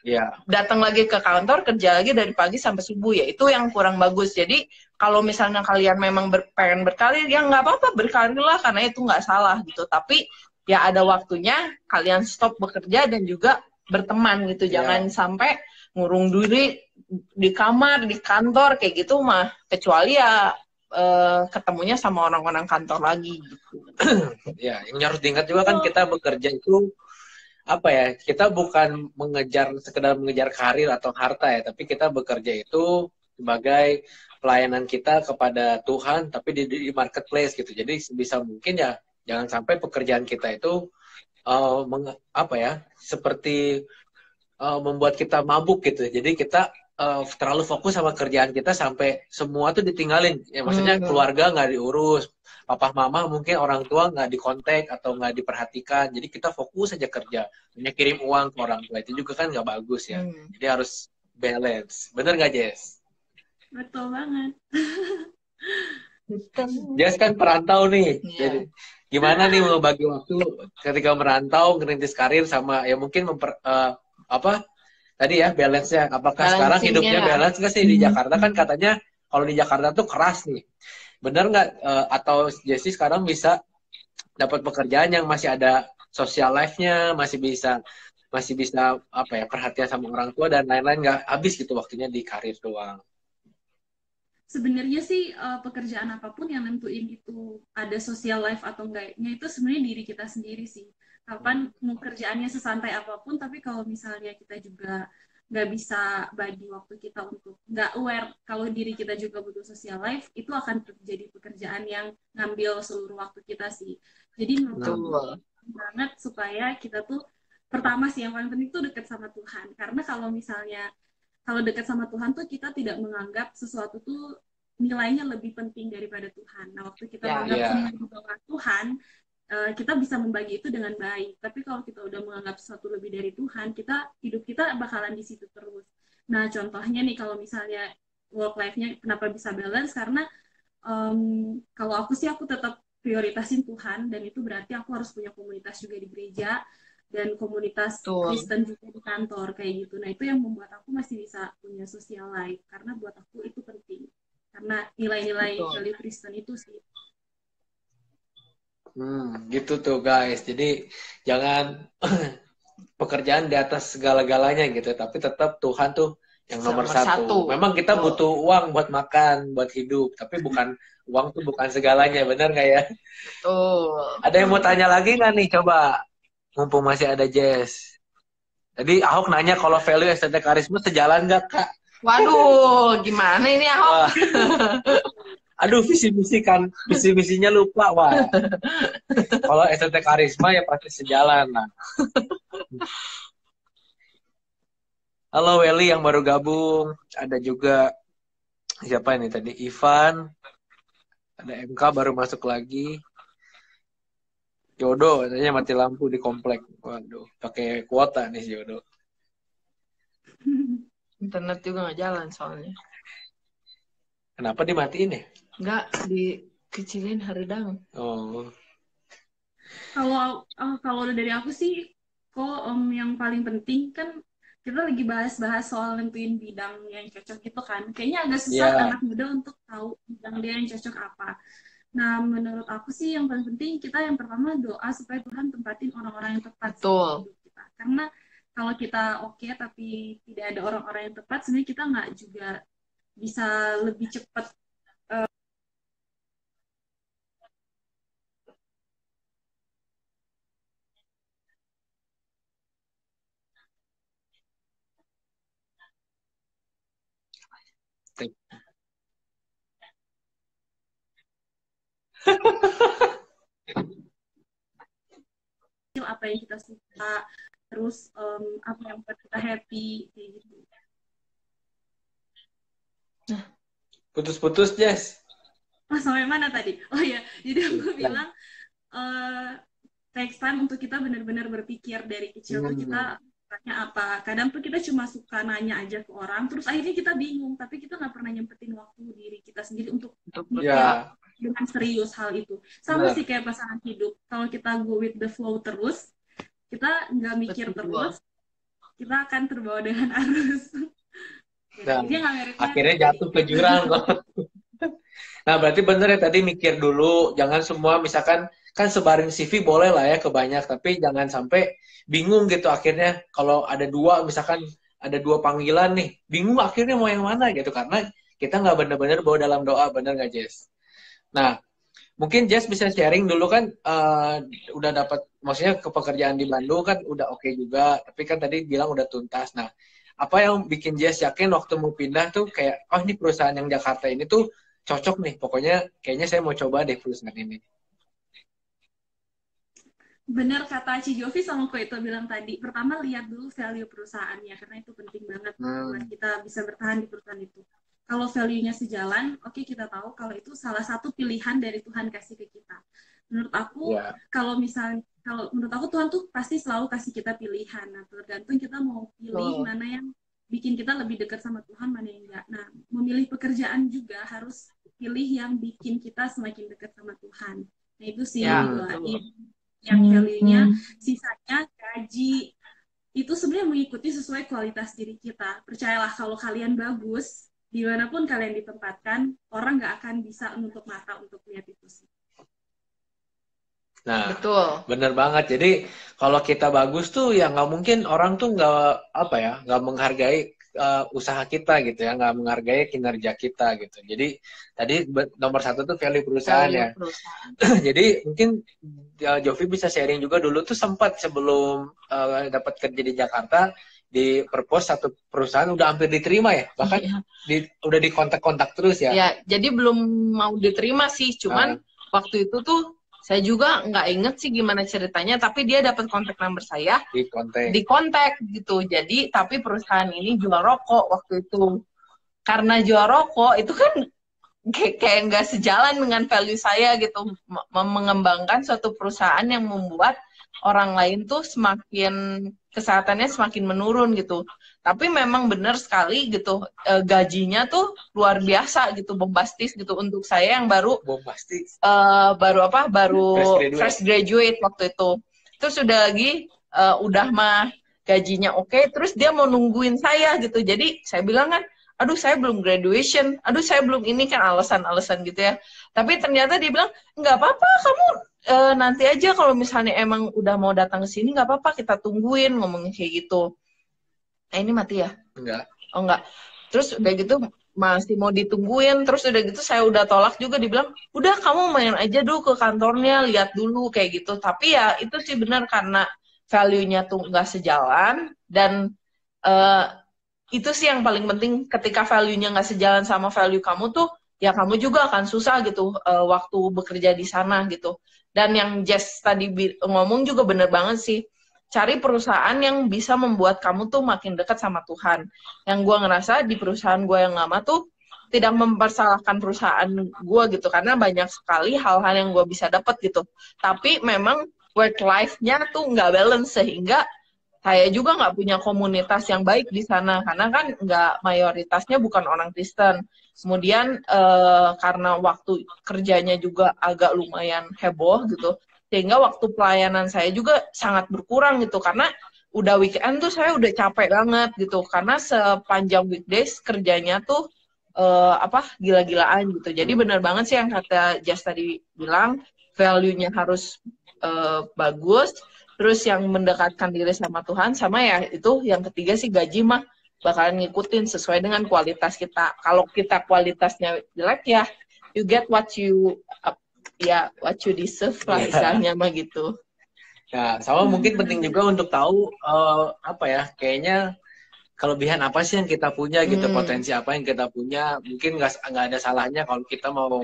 Datang lagi ke kantor, kerja lagi dari pagi sampai subuh, ya itu yang kurang bagus. Jadi kalau misalnya kalian memang pengen berkarir, ya nggak apa-apa, berkarir lah, karena itu nggak salah gitu. Tapi ya ada waktunya kalian stop bekerja dan juga berteman gitu. Jangan sampai ngurung diri di kamar, di kantor kayak gitu mah, kecuali ya ketemunya sama orang-orang kantor lagi gitu. Ya, yang harus diingat juga kan kita bekerja itu apa ya, kita bukan sekedar mengejar karir atau harta ya, tapi kita bekerja itu sebagai pelayanan kita kepada Tuhan, tapi di marketplace gitu. Jadi sebisa mungkin ya jangan sampai pekerjaan kita itu seperti membuat kita mabuk gitu. Jadi kita terlalu fokus sama kerjaan kita sampai semua tuh ditinggalin. Ya maksudnya keluarga nggak diurus, papa mama mungkin orang tua nggak dikontak atau nggak diperhatikan. Jadi kita fokus aja kerja, hanya kirim uang ke orang tua, itu juga kan nggak bagus ya. Jadi harus balance. Bener nggak Jess? Betul banget. Jess kan perantau nih. Jadi gimana nih mau bagi waktu ketika merantau, ngerintis karir sama ya mungkin tadi ya balance-nya. Apakah sekarang hidupnya balance nggak sih di Jakarta? Kan katanya kalau di Jakarta tuh keras nih. Bener nggak? Atau Jessie sekarang bisa dapat pekerjaan yang masih ada social life-nya, masih bisa perhatian sama orang tua dan lain-lain, nggak habis gitu waktunya di karir doang. Sebenarnya sih pekerjaan apapun yang nentuin itu ada social life atau enggaknya itu sebenarnya diri kita sendiri sih. Kapan mau kerjaannya sesantai apapun, tapi kalau misalnya kita juga nggak bisa bagi waktu kita untuk nggak aware kalau diri kita juga butuh social life, itu akan terjadi pekerjaan yang ngambil seluruh waktu kita sih. Jadi menurut banget supaya kita tuh pertama sih yang paling penting tuh dekat sama Tuhan. Karena kalau dekat sama Tuhan tuh kita tidak menganggap sesuatu tuh nilainya lebih penting daripada Tuhan. Nah, waktu kita menganggap semua di bawah Tuhan, kita bisa membagi itu dengan baik. Tapi kalau kita udah menganggap sesuatu lebih dari Tuhan, hidup kita bakalan di situ terus. Nah, contohnya nih kalau misalnya work life-nya kenapa bisa balance, karena kalau aku tetap prioritasin Tuhan, dan itu berarti aku harus punya komunitas juga di gereja dan komunitas Kristen juga di kantor kayak gitu. Nah, itu yang membuat aku masih bisa punya social life, karena buat aku itu penting. Karena nilai-nilai value Kristen itu sih. Gitu tuh guys. Jadi jangan pekerjaan di atas segala-galanya gitu, tapi tetap Tuhan tuh yang nomor satu. Memang kita butuh uang buat makan, buat hidup, tapi uang tuh bukan segalanya, benar nggak ya? Ada yang mau tanya lagi nggak nih? Coba, mumpung masih ada Jess. Jadi Ahok nanya kalau value estetik karisma sejalan nggak, Kak? Waduh, gimana ini Ahok? Aduh, visi misinya lupa. Wah, kalau SNT Karisma ya pasti sejalan lah. Halo Welly yang baru gabung. Ada juga siapa ini tadi? Ivan. Ada MK baru masuk lagi. Yodo, katanya mati lampu di komplek. Waduh, pakai kuota nih si Yodo. Internet juga nggak jalan soalnya. Kenapa dimatiin ya? Nggak, dikecilin haridang. Oh, Kalau dari aku sih, kok yang paling penting kan kita lagi bahas-bahas soal nentuin bidang yang cocok gitu kan. Kayaknya agak susah ya, anak muda untuk tahu bidang dia yang cocok apa. Nah, menurut aku sih yang paling penting kita yang pertama doa supaya Tuhan tempatin orang-orang yang tepat sih di Betul. hidup kita. Karena kalau kita oke tapi tidak ada orang-orang yang tepat, sebenarnya kita nggak juga bisa lebih cepat. Apa yang kita suka, terus apa yang buat kita happy kayak gitu. putus-putus Jess. Sampai mana tadi? Oh ya, jadi aku Ya. bilang takes time untuk kita benar-benar berpikir dari kecil tuh kita tanya apa. Kadang tuh kita cuma suka nanya aja ke orang, terus akhirnya kita bingung, tapi kita nggak pernah nyempetin waktu diri kita sendiri untuk mikir Ya, dengan serius hal itu. Sama benar. sih kayak pasangan hidup. Kalau kita go with the flow terus, kita nggak mikir Betul. terus, kita akan terbawa dengan arus. Dan Dia nggak merit akhirnya jatuh ke jurang kok. Nah, berarti bener ya tadi mikir dulu, jangan semua misalkan kan sebarin CV boleh lah ya ke banyak, tapi jangan sampai bingung gitu akhirnya kalau ada dua misalkan ada dua panggilan nih, bingung akhirnya mau yang mana gitu karena kita nggak bener-bener bawa dalam doa, bener nggak Jess? Nah, mungkin Jess bisa sharing dulu kan udah dapat maksudnya ke pekerjaan di Bandung kan udah oke juga, tapi kan tadi bilang udah tuntas. Nah, apa yang bikin Jess yakin waktu mau pindah tuh kayak oh ini perusahaan yang Jakarta ini tuh cocok nih, pokoknya kayaknya saya mau coba deh perusahaan ini. Benar kata Ci Jovi sama Ko itu bilang tadi, pertama lihat dulu value perusahaannya karena itu penting banget buat kita bisa bertahan di perusahaan itu. Kalau value-nya sejalan, oke kita tahu kalau itu salah satu pilihan dari Tuhan kasih ke kita. Menurut aku, Ya, kalau menurut aku Tuhan tuh pasti selalu kasih kita pilihan. Nah, tergantung kita mau pilih mana yang bikin kita lebih dekat sama Tuhan, mana yang enggak. Nah, memilih pekerjaan juga harus pilih yang bikin kita semakin dekat sama Tuhan. Nah, itu sih Ya, yang didoain. Yang value-nya, sisanya gaji itu sebenarnya mengikuti sesuai kualitas diri kita. Percayalah kalau kalian bagus, dimanapun kalian ditempatkan, orang nggak akan bisa menutup mata untuk lihat itu sih. nah Betul. bener banget. Jadi kalau kita bagus tuh ya nggak mungkin orang tuh nggak apa ya nggak menghargai usaha kita gitu ya, nggak menghargai kinerja kita gitu. Jadi tadi nomor satu tuh value perusahaan ya. Value perusahaan. Jadi mungkin Jovi bisa sharing juga dulu tuh sempat sebelum dapat kerja di Jakarta di propose satu perusahaan udah hampir diterima ya, bahkan Iya. udah di kontak-kontak terus ya. Ya, jadi belum mau diterima sih, cuman waktu itu tuh saya juga nggak inget sih gimana ceritanya, tapi dia dapat kontak nomor saya, di kontak gitu. Jadi, tapi perusahaan ini jual rokok waktu itu. Karena jual rokok, itu kan kayak nggak sejalan dengan value saya gitu. Mengembangkan suatu perusahaan yang membuat orang lain tuh semakin, kesehatannya semakin menurun gitu. Tapi memang benar sekali gitu, gajinya tuh luar biasa gitu, bombastis gitu untuk saya yang baru Bombastis. Baru fresh graduate waktu itu. Terus udah lagi udah mah gajinya oke, terus dia mau nungguin saya gitu. Jadi saya bilang kan, aduh saya belum graduation, aduh saya belum ini kan alasan-alasan gitu ya. Tapi ternyata dia bilang, nggak apa-apa kamu nanti aja kalau misalnya emang udah mau datang ke sini nggak apa-apa kita tungguin, ngomongnya kayak gitu. Ini mati ya? Enggak. Oh enggak. Terus udah gitu masih mau ditungguin, terus udah gitu saya udah tolak juga, dibilang udah kamu main aja dulu ke kantornya, lihat dulu kayak gitu. Tapi ya itu sih benar karena value-nya tuh nggak sejalan, dan itu sih yang paling penting, ketika value-nya nggak sejalan sama value kamu tuh ya kamu juga akan susah gitu waktu bekerja di sana gitu. Dan yang Jess tadi ngomong juga bener banget sih. Cari perusahaan yang bisa membuat kamu tuh makin dekat sama Tuhan. Yang gue ngerasa di perusahaan gue yang lama tuh tidak mempersalahkan perusahaan gue gitu. Karena banyak sekali hal-hal yang gue bisa dapat gitu. Tapi memang work life-nya tuh nggak balance sehingga saya juga nggak punya komunitas yang baik di sana karena kan nggak mayoritasnya bukan orang Kristen. Kemudian karena waktu kerjanya juga agak lumayan heboh gitu, sehingga waktu pelayanan saya juga sangat berkurang gitu karena udah weekend tuh saya udah capek banget gitu karena sepanjang weekdays kerjanya tuh gila-gilaan gitu. Jadi benar banget sih yang kata Jas tadi bilang, value-nya harus bagus. Terus yang mendekatkan diri sama Tuhan, sama ya itu yang ketiga sih gaji mah bakalan ngikutin sesuai dengan kualitas kita. Kalau kita kualitasnya jelek ya, you get what you deserve lah istilahnya mah gitu. Nah, sama mungkin penting juga untuk tahu kayaknya kelebihan apa sih yang kita punya gitu, potensi apa yang kita punya. Mungkin nggak ada salahnya kalau kita mau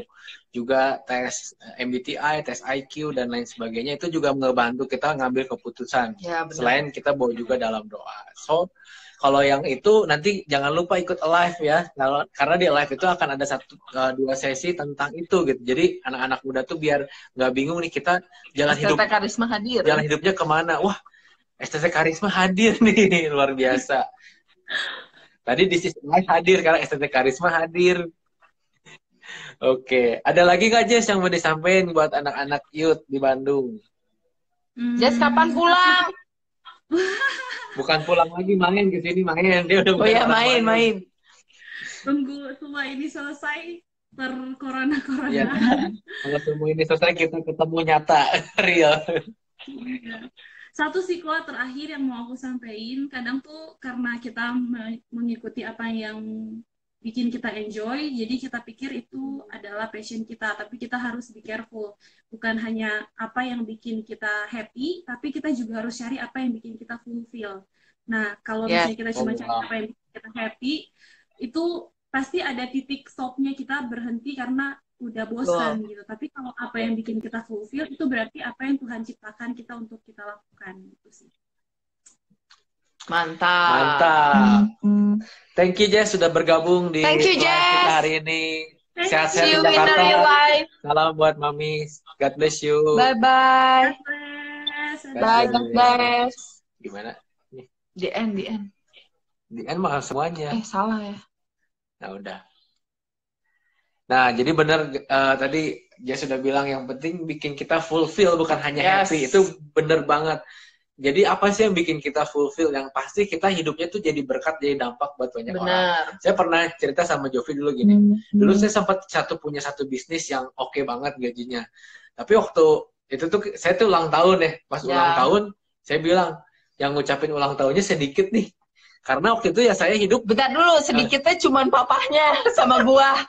juga tes MBTI, tes IQ dan lain sebagainya, itu juga ngebantu kita ngambil keputusan. Ya, selain kita bawa juga dalam doa. So kalau yang itu nanti jangan lupa ikut Alive ya, karena di Alive itu akan ada 1-2 sesi tentang itu gitu. Jadi anak-anak muda tuh biar nggak bingung nih kita jalan Karisma hadir. Jalan hidupnya kemana? Wah, STT Karisma hadir nih, luar biasa. Tadi di sisi lain hadir karena STT Karisma hadir. Oke, ada lagi nggak Jess yang mau disampaikan buat anak-anak youth di Bandung? Jess kapan pulang? Bukan pulang lagi, main ke sini main. Dia udah main. Tunggu semua ini selesai corona. Ya, kalau semua ini selesai kita ketemu nyata real. Satu sih quote terakhir yang mau aku sampaikan, kadang tuh karena kita mengikuti apa yang bikin kita enjoy, jadi kita pikir itu adalah passion kita, tapi kita harus be careful. Bukan hanya apa yang bikin kita happy, tapi kita juga harus cari apa yang bikin kita fulfill. Nah, kalau misalnya kita cuma cari apa yang bikin kita happy, itu pasti ada titik stopnya kita berhenti karena udah bosan gitu. Tapi kalau apa yang bikin kita fulfill, itu berarti apa yang Tuhan ciptakan kita untuk kita lakukan gitu sih. Mantap. Thank you Jess sudah bergabung di kelas kita hari ini. Sehat-sehat di Jakarta. Salam buat Mami. God bless you. Bye-bye. God bless. Gimana? The end. The end mah semuanya. Salah ya. Nah udah. Nah, jadi benar tadi Jess sudah bilang yang penting bikin kita fulfill, bukan hanya happy. Itu benar banget. Jadi apa sih yang bikin kita fulfill? Yang pasti kita hidupnya tuh jadi berkat, jadi dampak buat banyak orang. Saya pernah cerita sama Jovi dulu gini. Dulu saya sempat punya satu bisnis yang oke banget gajinya. Tapi waktu itu tuh saya tuh ulang tahun ya. Pas ulang tahun, saya bilang, yang ngucapin ulang tahunnya sedikit nih. Karena waktu itu ya saya hidup. Bentar dulu, sedikitnya cuman papahnya sama gua.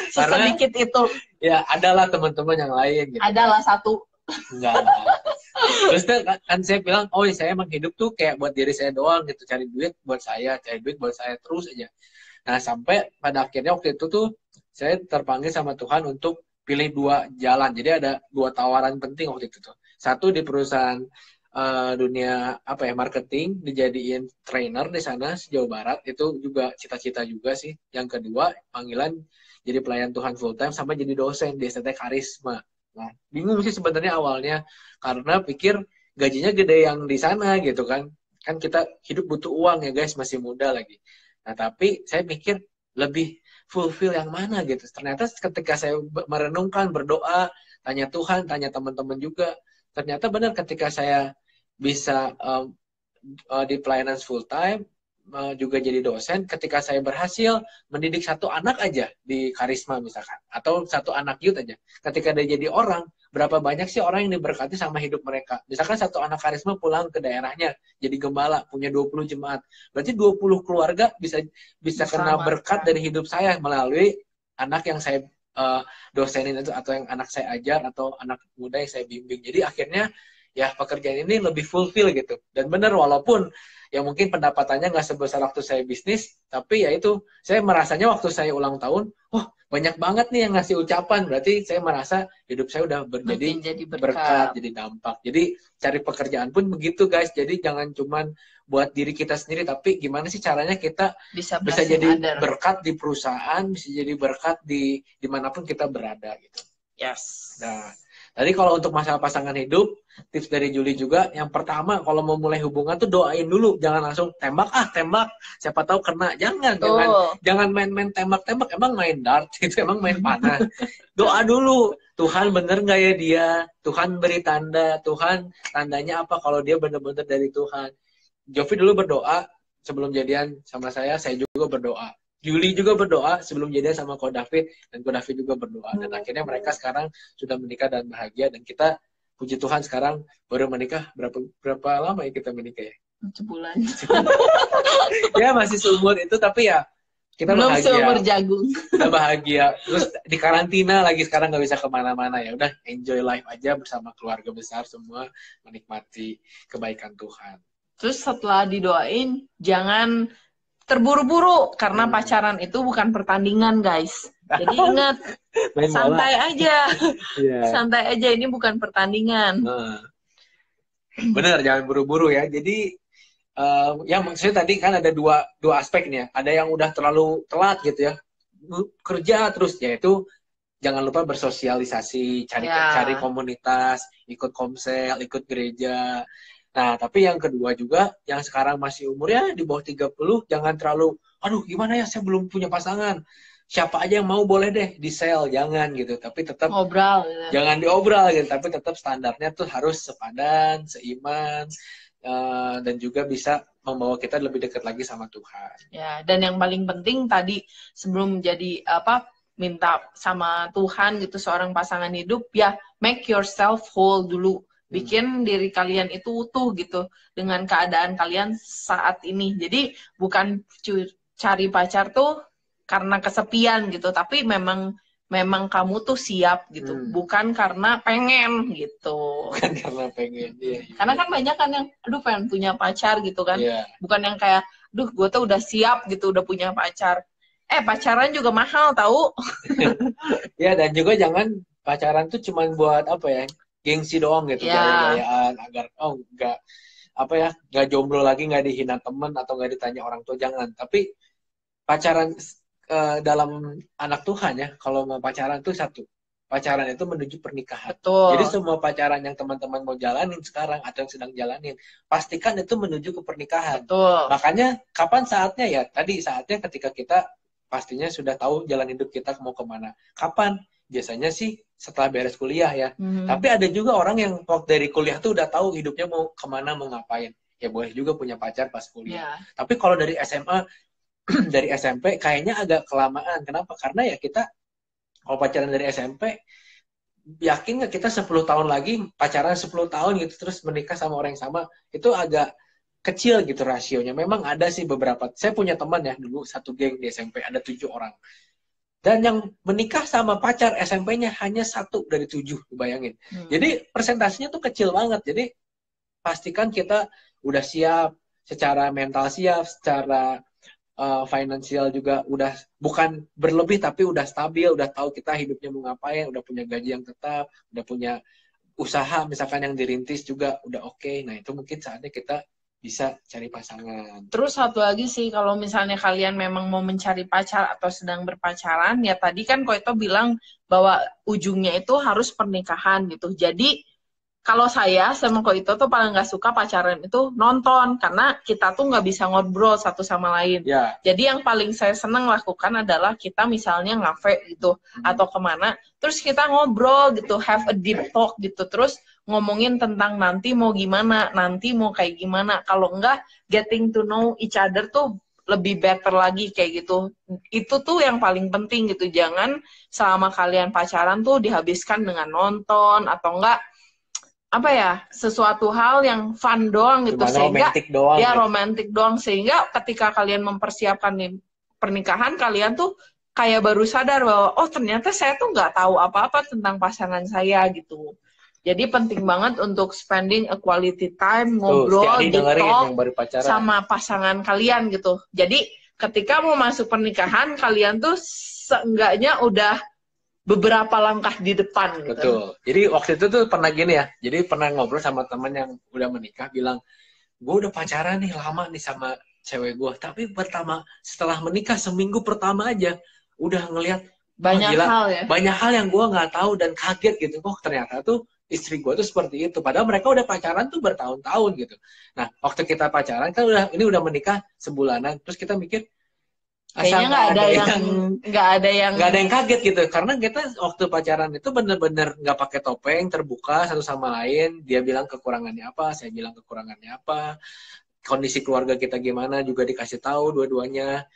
Sedikit itu. Ya, adalah teman-teman yang lain. Gitu. Adalah satu. Enggak. Terus kan saya bilang, saya emang hidup tuh kayak buat diri saya doang gitu. Cari duit buat saya terus aja. Nah, sampai pada akhirnya waktu itu tuh saya terpanggil sama Tuhan untuk pilih 2 jalan. Jadi ada 2 tawaran penting waktu itu tuh. Satu di perusahaan dunia marketing, dijadiin trainer di sana sejauh barat, itu juga cita-cita juga sih. Yang kedua panggilan jadi pelayan Tuhan full time sama jadi dosen di STT Karisma. Nah, bingung sih sebenarnya awalnya karena pikir gajinya gede yang di sana gitu kan kita hidup butuh uang ya guys, masih muda lagi. Nah tapi saya pikir lebih fulfill yang mana gitu. Ternyata ketika saya merenungkan, berdoa, tanya Tuhan, tanya teman-teman juga, ternyata benar ketika saya bisa di pelayanan full time, juga jadi dosen, ketika saya berhasil mendidik 1 anak aja di Karisma misalkan, atau 1 anak youth aja, ketika dia jadi orang, berapa banyak sih orang yang diberkati sama hidup mereka. Misalkan 1 anak Karisma pulang ke daerahnya, jadi gembala, punya 20 jemaat, berarti 20 keluarga bisa kena berkat dari hidup saya melalui anak yang saya dosenin itu, atau yang anak saya ajar, atau anak muda yang saya bimbing. Jadi akhirnya ya pekerjaan ini lebih fulfill gitu. Dan benar, walaupun ya mungkin pendapatannya nggak sebesar waktu saya bisnis, tapi ya itu saya merasanya waktu saya ulang tahun, banyak banget nih yang ngasih ucapan, berarti saya merasa hidup saya udah Makin menjadi jadi berkat, jadi dampak. Jadi cari pekerjaan pun begitu guys. Jadi jangan cuman buat diri kita sendiri, tapi gimana sih caranya kita bisa bisa blessing jadi other. berkat di perusahaan, bisa jadi berkat di dimanapun kita berada gitu. Yes. Nah, tadi kalau untuk masalah pasangan hidup, tips dari Julie juga, yang pertama kalau mau mulai hubungan tuh doain dulu, jangan langsung tembak, siapa tahu kena. Jangan main-main tembak-tembak, emang main dart, itu emang main panah. Doa dulu, Tuhan bener nggak ya dia, Tuhan beri tanda, Tuhan tandanya apa kalau dia bener-bener dari Tuhan. Jovi dulu berdoa sebelum jadian sama saya juga berdoa. Julie juga berdoa sebelum jadian sama Ko David, dan Ko David juga berdoa. Dan akhirnya mereka sekarang sudah menikah dan bahagia, dan kita puji Tuhan sekarang baru menikah berapa lama ya kita menikah ya? 1 bulan. Ya masih seumur itu, tapi ya kita belum bahagia. seumur jagung. Kita bahagia. Terus di karantina lagi sekarang nggak bisa kemana-mana, ya udah enjoy life aja bersama keluarga besar semua, menikmati kebaikan Tuhan. Terus setelah didoain, jangan terburu-buru, karena pacaran itu bukan pertandingan, guys. Jadi ingat, santai aja. Yeah. Santai aja, ini bukan pertandingan. Bener, jangan buru-buru ya. Jadi, yang maksudnya tadi kan ada dua aspek nih ya. Ada yang udah terlalu telat gitu ya. Kerja terus, yaitu jangan lupa bersosialisasi, cari komunitas, ikut komsel, ikut gereja. Nah, tapi yang kedua juga, yang sekarang masih umurnya di bawah 30, jangan terlalu, aduh gimana ya, saya belum punya pasangan. Siapa aja yang mau boleh deh di-sell, jangan gitu. Tapi tetap ngobrol gitu. Jangan diobral gitu, tapi tetap standarnya tuh harus sepadan, seiman, dan juga bisa membawa kita lebih dekat lagi sama Tuhan. Ya, dan yang paling penting tadi sebelum jadi minta sama Tuhan gitu seorang pasangan hidup, ya make yourself whole dulu. Bikin diri kalian itu utuh gitu dengan keadaan kalian saat ini. Jadi bukan cari pacar tuh karena kesepian gitu, tapi memang kamu tuh siap gitu, bukan karena pengen gitu. Bukan karena pengen, iya. Karena kan banyak kan yang, aduh pengen punya pacar gitu kan, bukan yang kayak, aduh gue tuh udah siap gitu, udah punya pacar. Pacaran juga mahal tahu. Ya, dan juga jangan pacaran tuh cuman buat apa ya, gengsi doang gitu, gaya-gayaan agar nggak jomblo lagi, nggak dihina temen atau nggak ditanya orang tua, jangan. Tapi pacaran dalam anak Tuhan ya, kalau mau pacaran tuh satu, pacaran itu menuju pernikahan. Betul. Jadi semua pacaran yang teman-teman mau jalanin sekarang atau yang sedang jalanin, pastikan itu menuju ke pernikahan. Betul. Makanya kapan saatnya ya? Tadi saatnya ketika kita pastinya sudah tahu jalan hidup kita mau kemana. Kapan? Biasanya sih setelah beres kuliah ya. Tapi ada juga orang yang waktu dari kuliah tuh udah tahu hidupnya mau kemana, mau ngapain. Ya boleh juga punya pacar pas kuliah. Tapi kalau dari SMA, dari SMP kayaknya agak kelamaan. Kenapa? Karena ya kita kalau pacaran dari SMP, yakin nggak kita 10 tahun lagi pacaran 10 tahun gitu terus menikah sama orang yang sama, itu agak kecil gitu rasionya. Memang ada sih beberapa. Saya punya teman ya dulu satu geng di SMP, ada 7 orang. Dan yang menikah sama pacar SMP-nya hanya 1 dari 7, bayangin. Jadi presentasinya tuh kecil banget. Jadi pastikan kita udah siap, secara mental siap, secara finansial juga udah bukan berlebih tapi udah stabil, udah tahu kita hidupnya mau ngapain, udah punya gaji yang tetap, udah punya usaha misalkan yang dirintis juga udah oke. Nah itu mungkin saatnya kita bisa cari pasangan. Terus satu lagi sih, kalau misalnya kalian memang mau mencari pacar atau sedang berpacaran, ya tadi kan Koito bilang bahwa ujungnya itu harus pernikahan gitu. Jadi kalau saya sama Koito tuh paling nggak suka pacaran itu nonton, karena kita tuh nggak bisa ngobrol satu sama lain. Jadi yang paling saya seneng lakukan adalah kita misalnya ngafe gitu atau kemana, terus kita ngobrol gitu, have a deep talk gitu, terus ngomongin tentang nanti mau gimana, nanti mau kayak gimana. Kalau enggak, getting to know each other tuh lebih better lagi kayak gitu. Itu tuh yang paling penting gitu. Jangan selama kalian pacaran tuh dihabiskan dengan nonton atau enggak apa ya, sesuatu hal yang fun doang gitu. Gimana sehingga romantic doang, ya romantic doang, sehingga ketika kalian mempersiapkan nih pernikahan, kalian tuh kayak baru sadar bahwa oh ternyata saya tuh nggak tahu apa-apa tentang pasangan saya gitu. Jadi penting banget untuk spending a quality time, ngobrol, deep talk sama pasangan kalian gitu. Jadi ketika mau masuk pernikahan, kalian tuh seenggaknya udah beberapa langkah di depan gitu. Betul. Jadi waktu itu tuh pernah gini ya. Jadi pernah ngobrol sama teman yang udah menikah bilang, gue udah pacaran nih lama nih sama cewek gue. Tapi setelah menikah seminggu pertama aja udah ngelihat Banyak gila, hal ya. banyak hal yang gue nggak tahu dan kaget gitu. Oh ternyata tuh istri gue tuh seperti itu. Padahal mereka udah pacaran tuh bertahun-tahun gitu. Nah waktu kita pacaran kan udah menikah sebulanan. Terus kita mikir Kayaknya nggak ada yang kaget gitu. Karena kita waktu pacaran itu bener-bener nggak pakai topeng, terbuka satu sama lain. Dia bilang kekurangannya apa, saya bilang kekurangannya apa. Kondisi keluarga kita gimana juga dikasih tahu dua-duanya.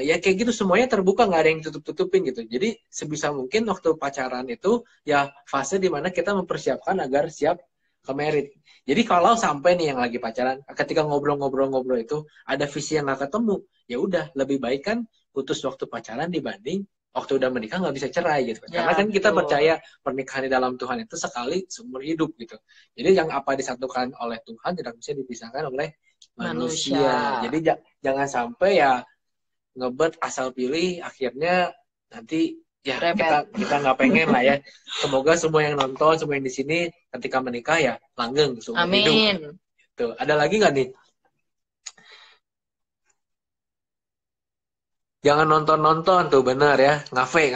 Ya kayak gitu semuanya terbuka, nggak ada yang tutup-tutupin gitu. Jadi sebisa mungkin waktu pacaran itu ya fase dimana kita mempersiapkan agar siap ke merit. Jadi kalau sampai nih yang lagi pacaran, ketika ngobrol-ngobrol itu ada visi yang nggak ketemu, ya udah lebih baik kan putus waktu pacaran dibanding waktu udah menikah nggak bisa cerai gitu. Ya, karena kan kita betul. percaya pernikahan di dalam Tuhan itu sekali seumur hidup gitu. Jadi yang apa disatukan oleh Tuhan tidak bisa dipisahkan oleh manusia. Jadi jangan sampai ya ngebet asal pilih, akhirnya nanti ya kita nggak pengen lah ya. Semoga semua yang nonton, semua yang di sini ketika menikah ya langgeng seumur hidup. Amin. Tuh, ada lagi nggak nih? Jangan nonton tuh, bener ya, ngafe.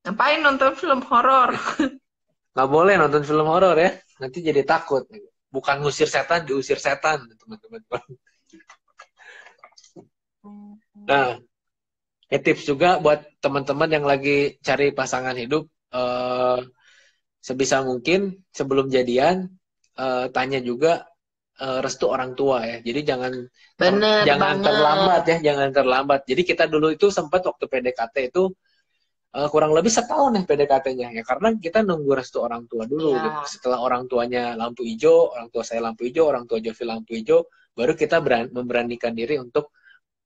Ngapain nonton film horor? Nggak boleh nonton film horor ya, nanti jadi takut. Bukan ngusir setan, diusir setan, teman-teman. Nah, tips juga buat teman-teman yang lagi cari pasangan hidup, sebisa mungkin sebelum jadian tanya juga restu orang tua ya. Jadi jangan terlambat ya, jangan terlambat. Jadi kita dulu itu sempat waktu PDKT itu kurang lebih setahun ya PDKT-nya ya, karena kita nunggu restu orang tua dulu. Ya. Gitu. Setelah orang tuanya lampu hijau, orang tua saya lampu hijau, orang tua Jovi lampu hijau, baru kita memberanikan diri untuk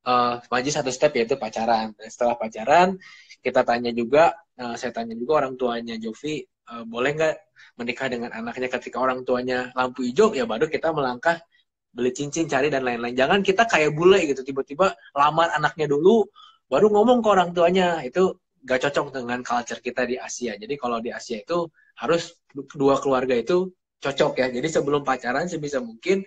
maju satu step, yaitu pacaran. Nah, setelah pacaran kita tanya juga, saya tanya juga orang tuanya Jovi, boleh nggak menikah dengan anaknya. Ketika orang tuanya lampu hijau, ya baru kita melangkah beli cincin, cari dan lain-lain. Jangan kita kayak bule gitu, tiba-tiba lamar anaknya dulu baru ngomong ke orang tuanya. Itu gak cocok dengan culture kita di Asia. Jadi kalau di Asia itu harus dua keluarga itu cocok ya. Jadi sebelum pacaran sebisa mungkin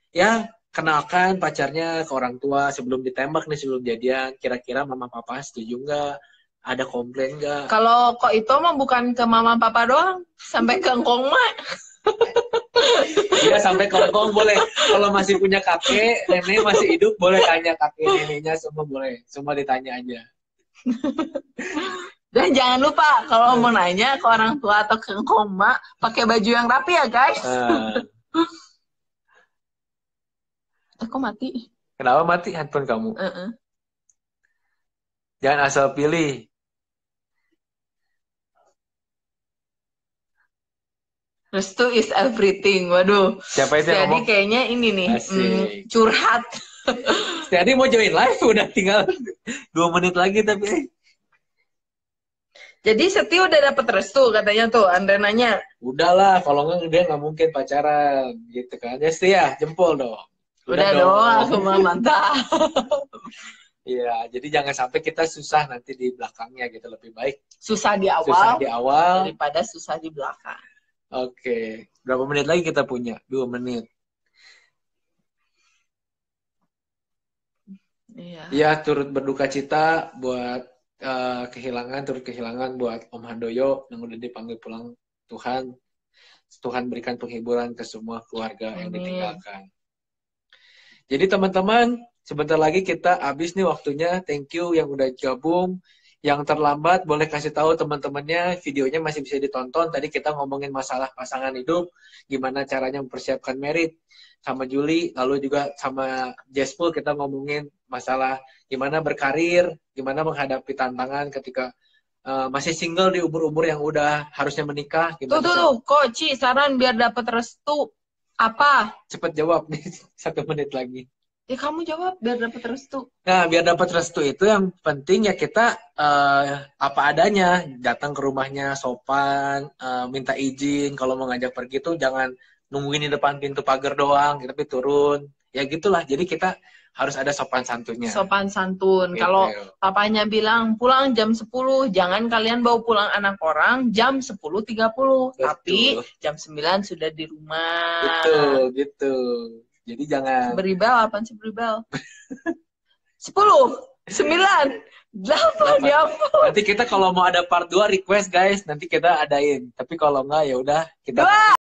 ya kenalkan pacarnya ke orang tua sebelum ditembak nih, sebelum jadian. Kira-kira mama papa setuju nggak? Ada komplain nggak? Kalau kok itu mah bukan ke mama papa doang, sampai ke engkong mah. Iya, sampai ke engkong boleh. Kalau masih punya kakek, nenek masih hidup, boleh tanya kakek neneknya, semua boleh. Semua ditanya aja. Dan jangan lupa kalau mau nanya ke orang tua atau ke engkong mah, pakai baju yang rapi ya guys. Aku mati. Kenapa mati handphone kamu? Jangan asal pilih. Restu is everything. Waduh. Siapa itu yang ngomong? Jadi kayaknya ini nih, curhat. Jadi mau join live, udah tinggal 2 menit lagi tapi. Jadi Seti udah dapet restu katanya tuh, Andre nanya. Udahlah, kalau nggak dia nggak mungkin pacaran, gitu kan? Ya Seti ya, jempol dong. Udah dong, aku mah mantap. Iya, jadi jangan sampai kita susah nanti di belakangnya gitu. Lebih baik susah di awal daripada susah di belakang. Oke, berapa menit lagi kita punya? 2 menit. Iya, turut berduka cita buat turut kehilangan buat Om Handoyo yang udah dipanggil pulang Tuhan. Tuhan berikan penghiburan ke semua keluarga yang ditinggalkan. Jadi teman-teman, sebentar lagi kita habis nih waktunya. Thank you yang udah gabung. Yang terlambat boleh kasih tahu teman-temannya, videonya masih bisa ditonton. Tadi kita ngomongin masalah pasangan hidup, gimana caranya mempersiapkan merit sama Juli, lalu juga sama Jespul kita ngomongin masalah gimana berkarir, gimana menghadapi tantangan ketika masih single di umur-umur yang udah harusnya menikah. Tuh, Koci, saran biar dapat restu apa? Cepet jawab nih, 1 menit lagi. Ya kamu jawab biar dapat restu. Nah, biar dapat restu itu yang penting ya kita apa adanya, datang ke rumahnya sopan, minta izin kalau mau ngajak pergi tuh jangan nungguin di depan pintu pagar doang, tapi turun. Ya gitulah. Jadi kita harus ada sopan santunnya. Sopan santun. Gitu. Kalau papanya bilang pulang jam 10, jangan kalian bawa pulang anak orang jam 10.30. Tapi jam 9 sudah di rumah. Gitu. Jadi jangan beribel, apaan sih beribel? 10, 9, 8, ya ampun. Nanti kita kalau mau ada part 2 request guys, nanti kita adain. Tapi kalau enggak ya udah kita